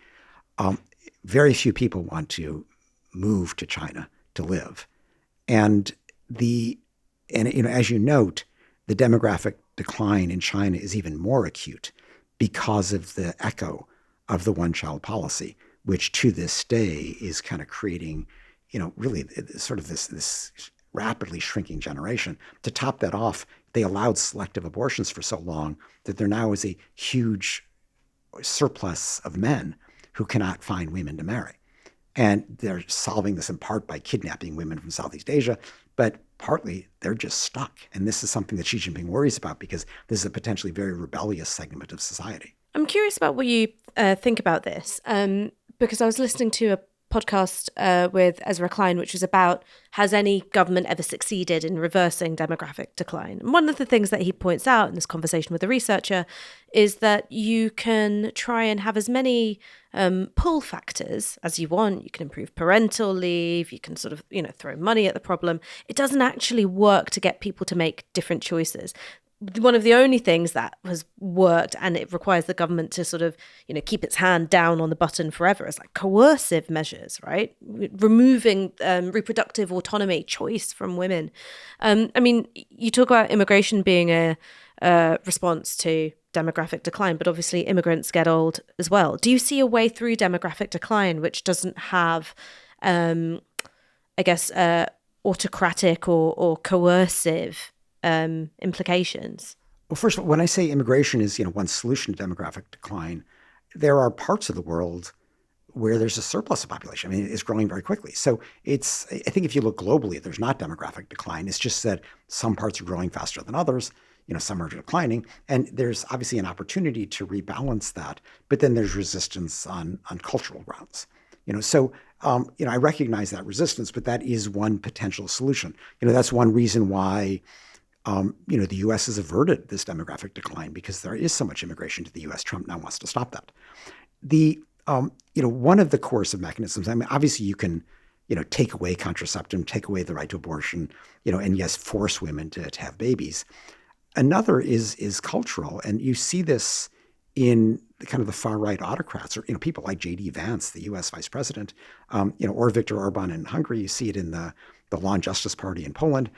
Very few people want to move to China to live. And as you note, the demographic decline in China is even more acute because of the echo of the one-child policy, which to this day is kind of creating, really sort of this rapidly shrinking generation. To top that off, they allowed selective abortions for so long that there now is a huge surplus of men who cannot find women to marry. And they're solving this in part by kidnapping women from Southeast Asia, but partly they're just stuck. And this is something that Xi Jinping worries about because this is a potentially very rebellious segment of society. I'm curious about what you think about this, because I was listening to a podcast with Ezra Klein, which was about, has any government ever succeeded in reversing demographic decline? And one of the things that he points out in this conversation with the researcher is that you can try and have as many pull factors as you want. You can improve parental leave. You can sort of, throw money at the problem. It doesn't actually work to get people to make different choices. One of the only things that has worked, and it requires the government to sort of, keep its hand down on the button forever, is like coercive measures, right? Removing reproductive autonomy, choice from women. You talk about immigration being a response to demographic decline, but obviously immigrants get old as well. Do you see a way through demographic decline which doesn't have, autocratic or coercive implications? Well, first of all, when I say immigration is, one solution to demographic decline, there are parts of the world where there's a surplus of population. It's growing very quickly. So I think if you look globally, there's not demographic decline. It's just that some parts are growing faster than others. Some are declining. And there's obviously an opportunity to rebalance that. But then there's resistance on cultural grounds. I recognize that resistance, but that is one potential solution. That's one reason why the U.S. has averted this demographic decline because there is so much immigration to the U.S. Trump now wants to stop that. One of the coercive mechanisms, obviously you can, take away contraception, take away the right to abortion, and yes, force women to have babies. Another is cultural, and you see this in kind of the far-right autocrats, or people like J.D. Vance, the U.S. vice president, or Viktor Orban in Hungary. You see it in the Law and Justice Party in Poland.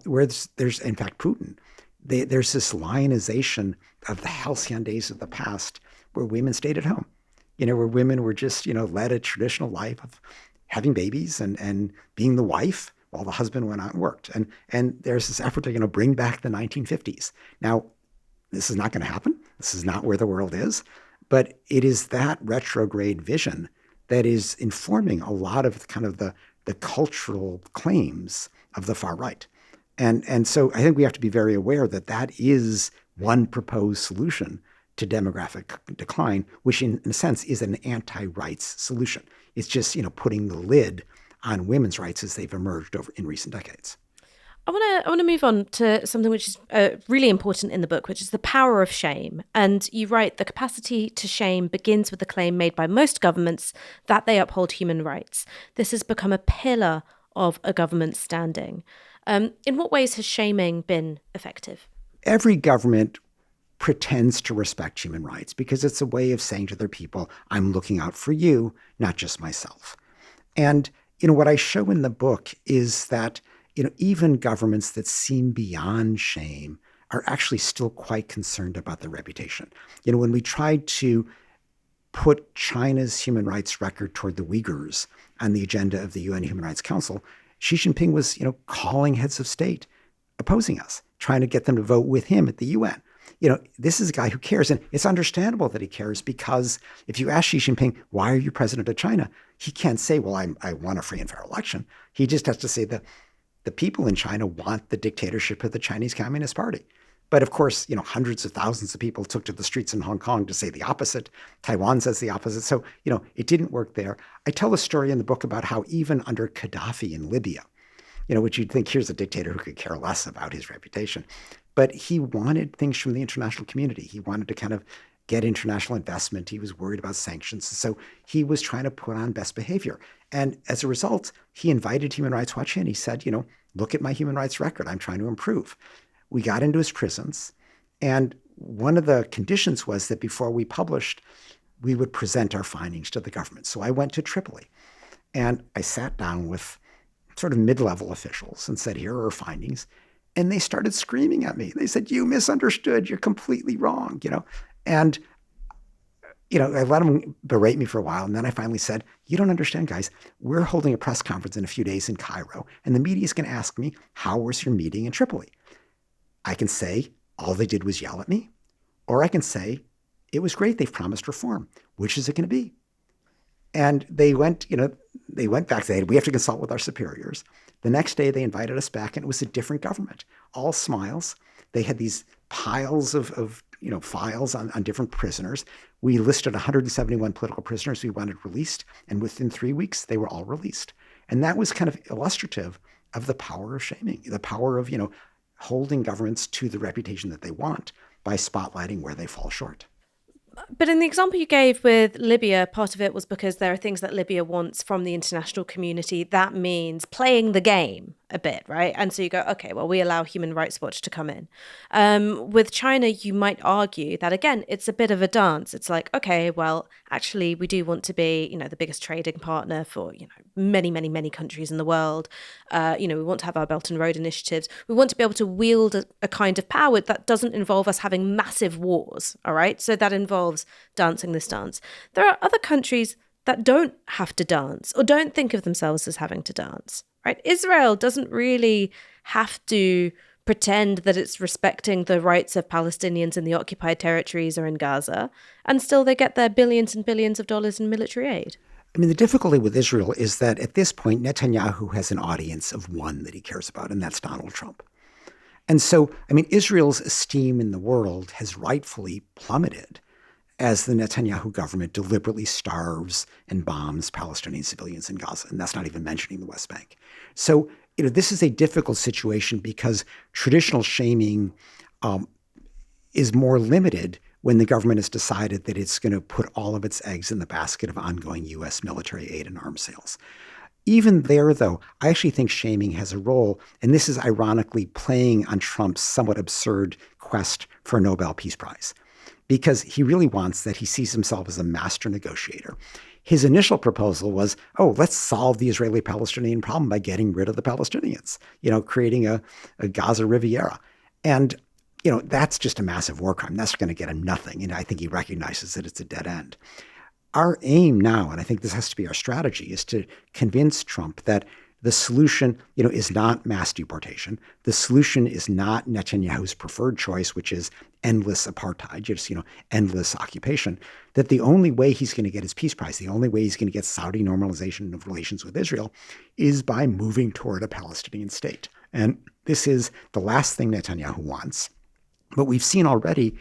Where there's in fact Putin, there's this lionization of the halcyon days of the past where women stayed at home, where women were just, led a traditional life of having babies and being the wife while the husband went out and worked. And there's this effort to, bring back the 1950s. Now, this is not going to happen. This is not where the world is. But it is that retrograde vision that is informing a lot of kind of the cultural claims of the far right. And so I think we have to be very aware that that is one proposed solution to demographic decline, which in a sense is an anti-rights solution. It's just, putting the lid on women's rights as they've emerged in recent decades. I want to move on to something which is really important in the book, which is the power of shame. And you write, the capacity to shame begins with the claim made by most governments that they uphold human rights. This has become a pillar of a government's standing. In what ways has shaming been effective? Every government pretends to respect human rights because it's a way of saying to their people, I'm looking out for you, not just myself. And, what I show in the book is that, even governments that seem beyond shame are actually still quite concerned about their reputation. When we tried to put China's human rights record toward the Uyghurs on the agenda of the UN Human Rights Council, Xi Jinping was, calling heads of state opposing us, trying to get them to vote with him at the UN. This is a guy who cares, and it's understandable that he cares because if you ask Xi Jinping, why are you president of China? He can't say, well, I want a free and fair election. He just has to say that the people in China want the dictatorship of the Chinese Communist Party. But of course, hundreds of thousands of people took to the streets in Hong Kong to say the opposite. Taiwan says the opposite. So, it didn't work there. I tell a story in the book about how even under Gaddafi in Libya, which you'd think here's a dictator who could care less about his reputation. But he wanted things from the international community. He wanted to kind of get international investment. He was worried about sanctions. So he was trying to put on best behavior. And as a result, he invited Human Rights Watch in. He said, look at my human rights record. I'm trying to improve. We got into his prisons. And one of the conditions was that before we published, we would present our findings to the government. So I went to Tripoli and I sat down with sort of mid-level officials and said, here are our findings. And they started screaming at me. They said, you misunderstood. You're completely wrong, And, I let them berate me for a while. And then I finally said, you don't understand, guys. We're holding a press conference in a few days in Cairo. And the media is going to ask me, how was your meeting in Tripoli? I can say, all they did was yell at me. Or I can say, it was great. They've promised reform. Which is it going to be? And they went back. They said, we have to consult with our superiors. The next day, they invited us back, and it was a different government. All smiles. They had these piles of files on different prisoners. We listed 171 political prisoners we wanted released, and within 3 weeks, they were all released. And that was kind of illustrative of the power of shaming, the power of, holding governments to the reputation that they want by spotlighting where they fall short. But in the example you gave with Libya, part of it was because there are things that Libya wants from the international community. That means playing the game a bit, right? And so you go, okay, well, we allow Human Rights Watch to come in. With China, you might argue that, again, it's a bit of a dance. It's like, okay, well, actually, we do want to be, the biggest trading partner for, many, many, many countries in the world. We want to have our Belt and Road initiatives. We want to be able to wield a kind of power that doesn't involve us having massive wars, all right? So that involves dancing this dance. There are other countries that don't have to dance or don't think of themselves as having to dance, right? Israel doesn't really have to pretend that it's respecting the rights of Palestinians in the occupied territories or in Gaza, and still they get their billions and billions of dollars in military aid. I mean, the difficulty with Israel is that at this point, Netanyahu has an audience of one that he cares about, and that's Donald Trump. And so, Israel's esteem in the world has rightfully plummeted as the Netanyahu government deliberately starves and bombs Palestinian civilians in Gaza. And that's not even mentioning the West Bank. So, this is a difficult situation because traditional shaming is more limited when the government has decided that it's going to put all of its eggs in the basket of ongoing U.S. military aid and arms sales. Even there, though, I actually think shaming has a role, and this is ironically playing on Trump's somewhat absurd quest for a Nobel Peace Prize, because he really wants that. He sees himself as a master negotiator. His initial proposal was, let's solve the Israeli-Palestinian problem by getting rid of the Palestinians, creating a Gaza Riviera. And that's just a massive war crime. That's going to get him nothing. And I think he recognizes that it's a dead end. Our aim now, and I think this has to be our strategy, is to convince Trump that the solution, is not mass deportation. The solution is not Netanyahu's preferred choice, which is endless apartheid, just, endless occupation. That the only way he's going to get his peace prize, the only way he's going to get Saudi normalization of relations with Israel is by moving toward a Palestinian state. And this is the last thing Netanyahu wants. But we've seen already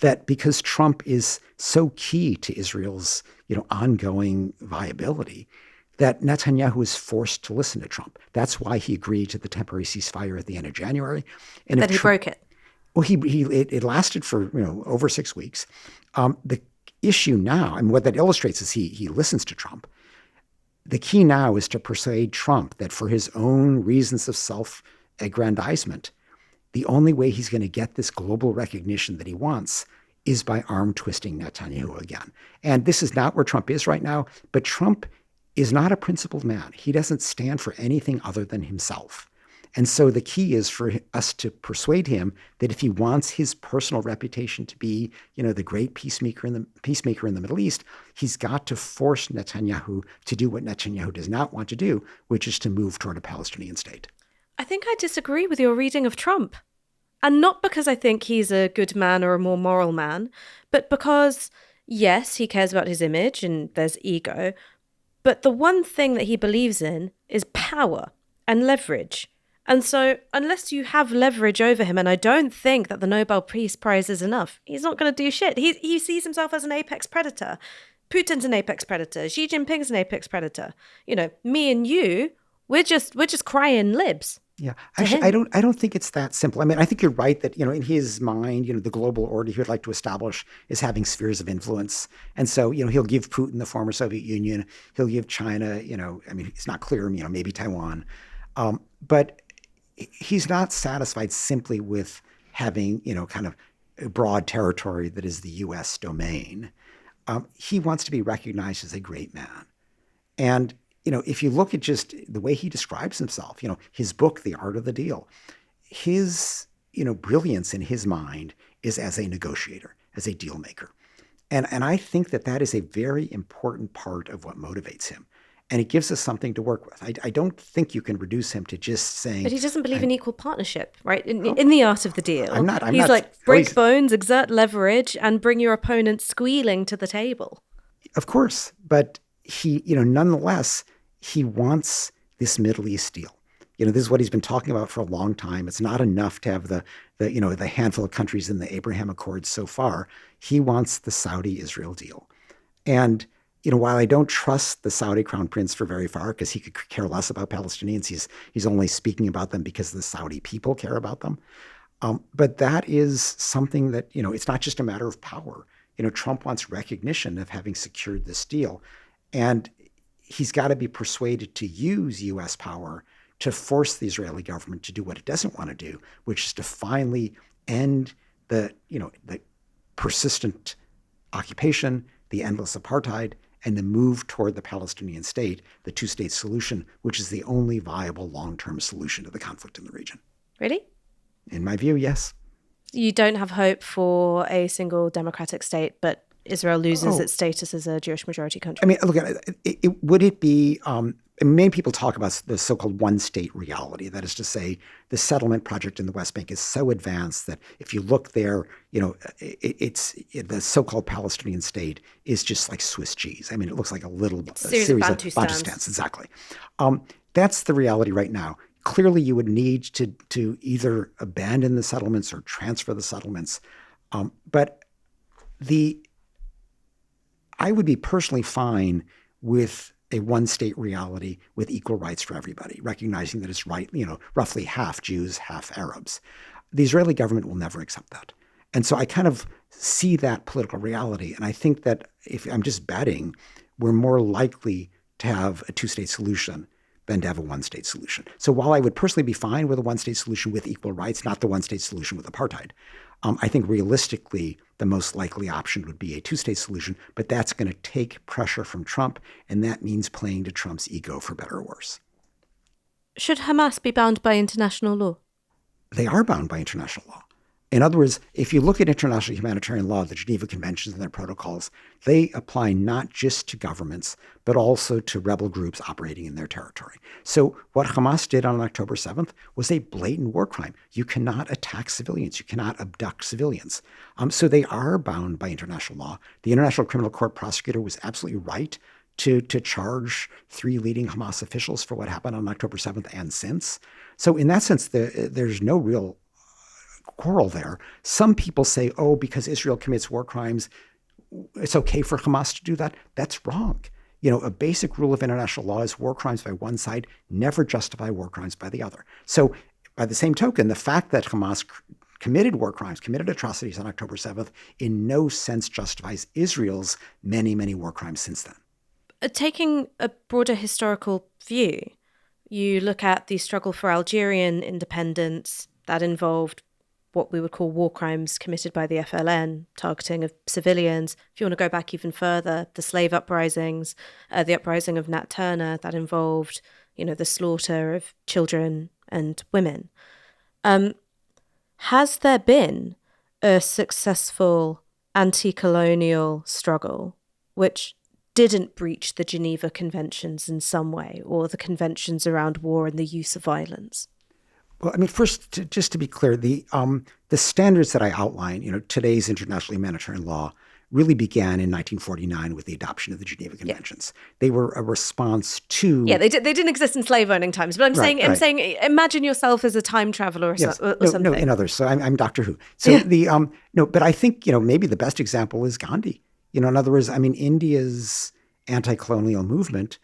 that because Trump is so key to Israel's, ongoing viability, that Netanyahu is forced to listen to Trump. That's why he agreed to the temporary ceasefire at the end of January. And that he broke it. Well, it lasted for over 6 weeks. The issue now, and what that illustrates is he listens to Trump. The key now is to persuade Trump that for his own reasons of self-aggrandizement, the only way he's going to get this global recognition that he wants is by arm-twisting Netanyahu again. And this is not where Trump is right now, but Trump is not a principled man. He doesn't stand for anything other than himself. And so the key is for us to persuade him that if he wants his personal reputation to be, the great peacemaker in the Middle East, he's got to force Netanyahu to do what Netanyahu does not want to do, which is to move toward a Palestinian state. I think I disagree with your reading of Trump. And not because I think he's a good man or a more moral man, but because, yes, he cares about his image and there's ego, but the one thing that he believes in is power and leverage. And so unless you have leverage over him, and I don't think that the Nobel Peace Prize is enough, he's not going to do shit. He sees himself as an apex predator. Putin's an apex predator. Xi Jinping's an apex predator. Me and you, we're just crying libs. Yeah, actually, I don't think it's that simple. I mean, I think you're right that, in his mind, the global order he would like to establish is having spheres of influence. And so, he'll give Putin the former Soviet Union, he'll give China, it's not clear, maybe Taiwan. But he's not satisfied simply with having, kind of a broad territory that is the U.S. domain. He wants to be recognized as a great man. And if you look at just the way he describes himself, his book, The Art of the Deal, his, brilliance in his mind is as a negotiator, as a deal maker. And I think that is a very important part of what motivates him. And it gives us something to work with. I don't think you can reduce him to just saying... But he doesn't believe in equal partnership, right? In the art of the deal. He's not, like, break bones, exert leverage, and bring your opponent squealing to the table. Of course. But he, nonetheless... he wants this Middle East deal. This is what he's been talking about for a long time. It's not enough to have the handful of countries in the Abraham Accords so far. He wants the Saudi-Israel deal. And, while I don't trust the Saudi crown prince for very far, because he could care less about Palestinians, he's only speaking about them because the Saudi people care about them. But that is something that, it's not just a matter of power. Trump wants recognition of having secured this deal. And he's got to be persuaded to use U.S. power to force the Israeli government to do what it doesn't want to do, which is to finally end the persistent occupation, the endless apartheid, and the move toward the Palestinian state, the two-state solution, which is the only viable long-term solution to the conflict in the region. Really? In my view, yes. You don't have hope for a single democratic state, but Israel loses its status as a Jewish majority country. I mean, look, would it be, many people talk about the so-called one-state reality. That is to say, the settlement project in the West Bank is so advanced that if you look there, the so-called Palestinian state is just like Swiss cheese. I mean, it looks like a series of Bantustans. Exactly. That's the reality right now. Clearly, you would need to either abandon the settlements or transfer the settlements. But I would be personally fine with a one-state reality with equal rights for everybody, recognizing that it's roughly half Jews, half Arabs. The Israeli government will never accept that. And so I kind of see that political reality. And I think that if I'm just betting, we're more likely to have a two-state solution than to have a one-state solution. So while I would personally be fine with a one-state solution with equal rights, not the one-state solution with apartheid, I think realistically the most likely option would be a two-state solution, but that's going to take pressure from Trump, and that means playing to Trump's ego for better or worse. Should Hamas be bound by international law? They are bound by international law. In other words, if you look at international humanitarian law, the Geneva Conventions and their protocols, they apply not just to governments, but also to rebel groups operating in their territory. So what Hamas did on October 7th was a blatant war crime. You cannot attack civilians. You cannot abduct civilians. So they are bound by international law. The International Criminal Court prosecutor was absolutely right to charge 3 leading Hamas officials for what happened on October 7th and since. So in that sense, there's no real quarrel there. Some people say, oh, because Israel commits war crimes, it's okay for Hamas to do that. That's wrong. A basic rule of international law is war crimes by one side never justify war crimes by the other. So by the same token, the fact that Hamas committed war crimes, committed atrocities on October 7th, in no sense justifies Israel's many, many war crimes since then. Taking a broader historical view, you look at the struggle for Algerian independence that involved what we would call war crimes committed by the FLN, targeting of civilians. If you want to go back even further, the slave uprisings, the uprising of Nat Turner that involved, the slaughter of children and women. Has there been a successful anti-colonial struggle which didn't breach the Geneva Conventions in some way, or the conventions around war and the use of violence? Well, first, just to be clear, the standards that I outline, today's international humanitarian law, really began in 1949 with the adoption of the Geneva Conventions. Yeah. They were a response to... Yeah, they didn't exist in slave owning times, but I'm saying, imagine yourself as a time traveler or something. No, in others. So I'm Doctor Who. So but I think, maybe the best example is Gandhi. In other words, India's anti-colonial movement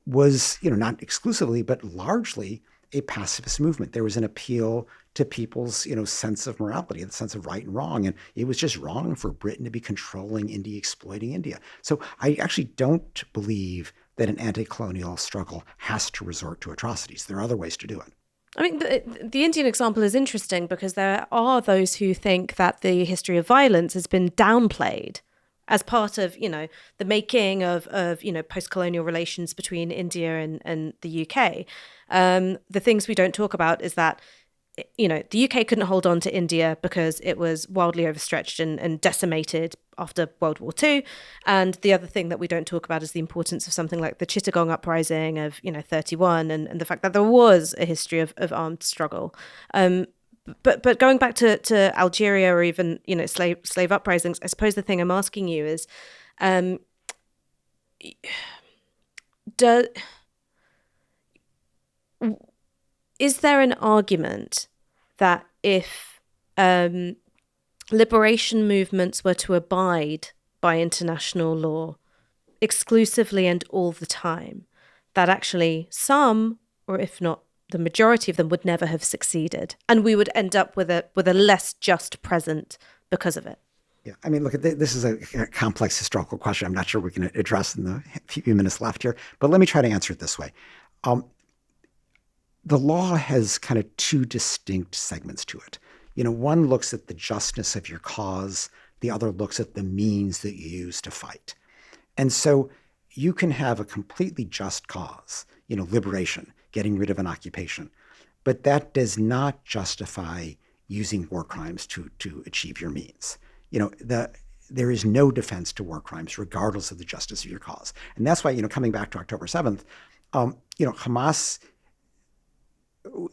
was, not exclusively, but largely a pacifist movement. There was an appeal to people's, sense of morality, the sense of right and wrong. And it was just wrong for Britain to be controlling India, exploiting India. So I actually don't believe that an anti-colonial struggle has to resort to atrocities. There are other ways to do it. The Indian example is interesting because there are those who think that the history of violence has been downplayed as part of, the making of post-colonial relations between India and the UK. The things we don't talk about is that, the UK couldn't hold on to India because it was wildly overstretched and decimated after World War II. And the other thing that we don't talk about is the importance of something like the Chittagong uprising of, 31 and the fact that there was a history of armed struggle. But going back to Algeria or even, slave uprisings, I suppose the thing I'm asking you is, is there an argument that if liberation movements were to abide by international law exclusively and all the time, that actually some, or if not the majority of them, would never have succeeded, and we would end up with a less just present because of it? Yeah, look, this is a complex historical question. I'm not sure we can address in the few minutes left here, but let me try to answer it this way. The law has kind of 2 distinct segments to it. One looks at the justness of your cause. The other looks at the means that you use to fight. And so you can have a completely just cause, liberation, getting rid of an occupation. But that does not justify using war crimes to achieve your means. There is no defense to war crimes, regardless of the justice of your cause. And that's why, coming back to October 7th, Hamas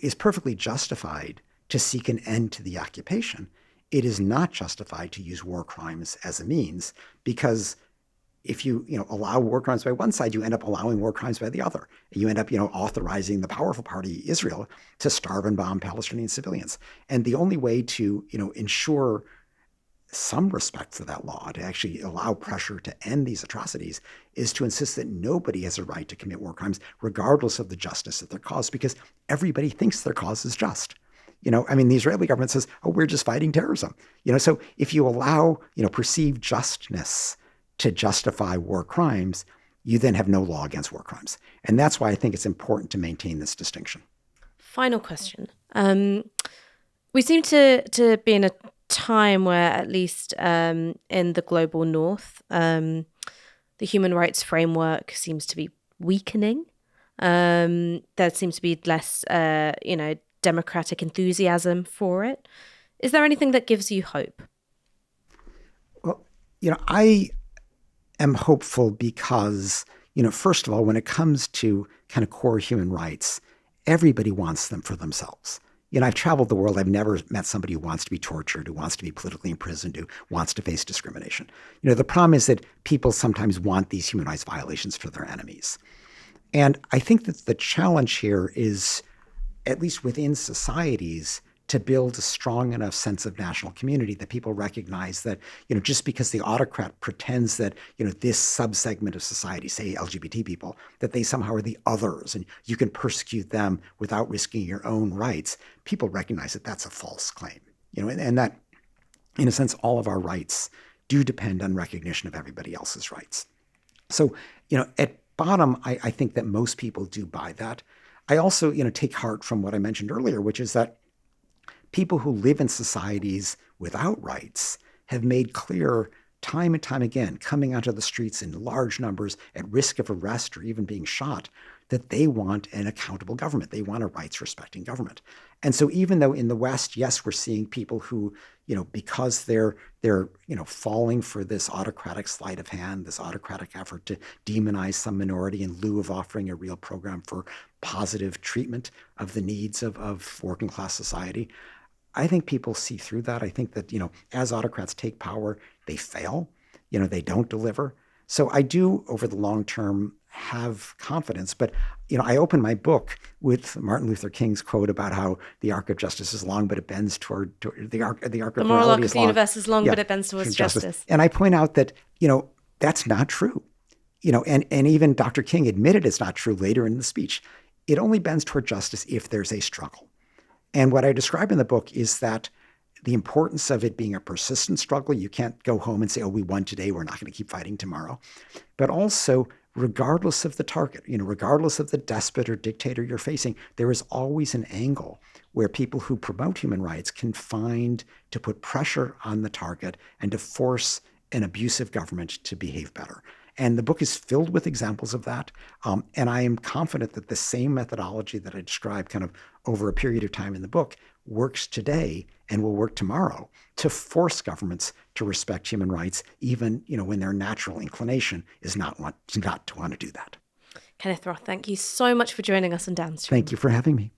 is perfectly justified to seek an end to the occupation. It is not justified to use war crimes as a means, because if you allow war crimes by one side, you end up allowing war crimes by the other. You end up authorizing the powerful party, Israel, to starve and bomb Palestinian civilians. And the only way to ensure some respect for that law, to actually allow pressure to end these atrocities, is to insist that nobody has a right to commit war crimes, regardless of the justice of their cause, because everybody thinks their cause is just. The Israeli government says, oh, we're just fighting terrorism. So if you allow, perceived justness to justify war crimes, you then have no law against war crimes. And that's why I think it's important to maintain this distinction. Final question. We seem to be in a time where, at least in the global north, the human rights framework seems to be weakening. There seems to be less, democratic enthusiasm for it. Is there anything that gives you hope? Well, I am hopeful because, first of all, when it comes to kind of core human rights, everybody wants them for themselves. I've traveled the world. I've never met somebody who wants to be tortured, who wants to be politically imprisoned, who wants to face discrimination. The problem is that people sometimes want these human rights violations for their enemies. And I think that the challenge here is, at least within societies, to build a strong enough sense of national community that people recognize that, just because the autocrat pretends that, this subsegment of society, say LGBT people, that they somehow are the others and you can persecute them without risking your own rights, people recognize that that's a false claim, and that, in a sense, all of our rights do depend on recognition of everybody else's rights. So, at bottom, I think that most people do buy that. I also, take heart from what I mentioned earlier, which is that people who live in societies without rights have made clear time and time again, coming onto the streets in large numbers at risk of arrest or even being shot, that they want an accountable government. They want a rights-respecting government. And so even though in the West, yes, we're seeing people who, because they're falling for this autocratic sleight of hand, this autocratic effort to demonize some minority in lieu of offering a real program for positive treatment of the needs of working class society, I think people see through that. I think that, as autocrats take power, they fail, they don't deliver. So I do, over the long term, have confidence. But, I open my book with Martin Luther King's quote about how the arc of justice is long, but it bends toward the arc of the moral arc of the universe is long, but it bends towards justice. And I point out that, that's not true. And even Dr. King admitted it's not true later in the speech. It only bends toward justice if there's a struggle. And what I describe in the book is that the importance of it being a persistent struggle. You can't go home and say, oh, we won today, we're not going to keep fighting tomorrow. But also, regardless of the target, regardless of the despot or dictator you're facing, there is always an angle where people who promote human rights can find to put pressure on the target and to force an abusive government to behave better. And the book is filled with examples of that. And I am confident that the same methodology that I described kind of over a period of time in the book works today and will work tomorrow to force governments to respect human rights, even when their natural inclination is not to want to do that. Kenneth Roth, thank you so much for joining us on Downstream. Thank you for having me.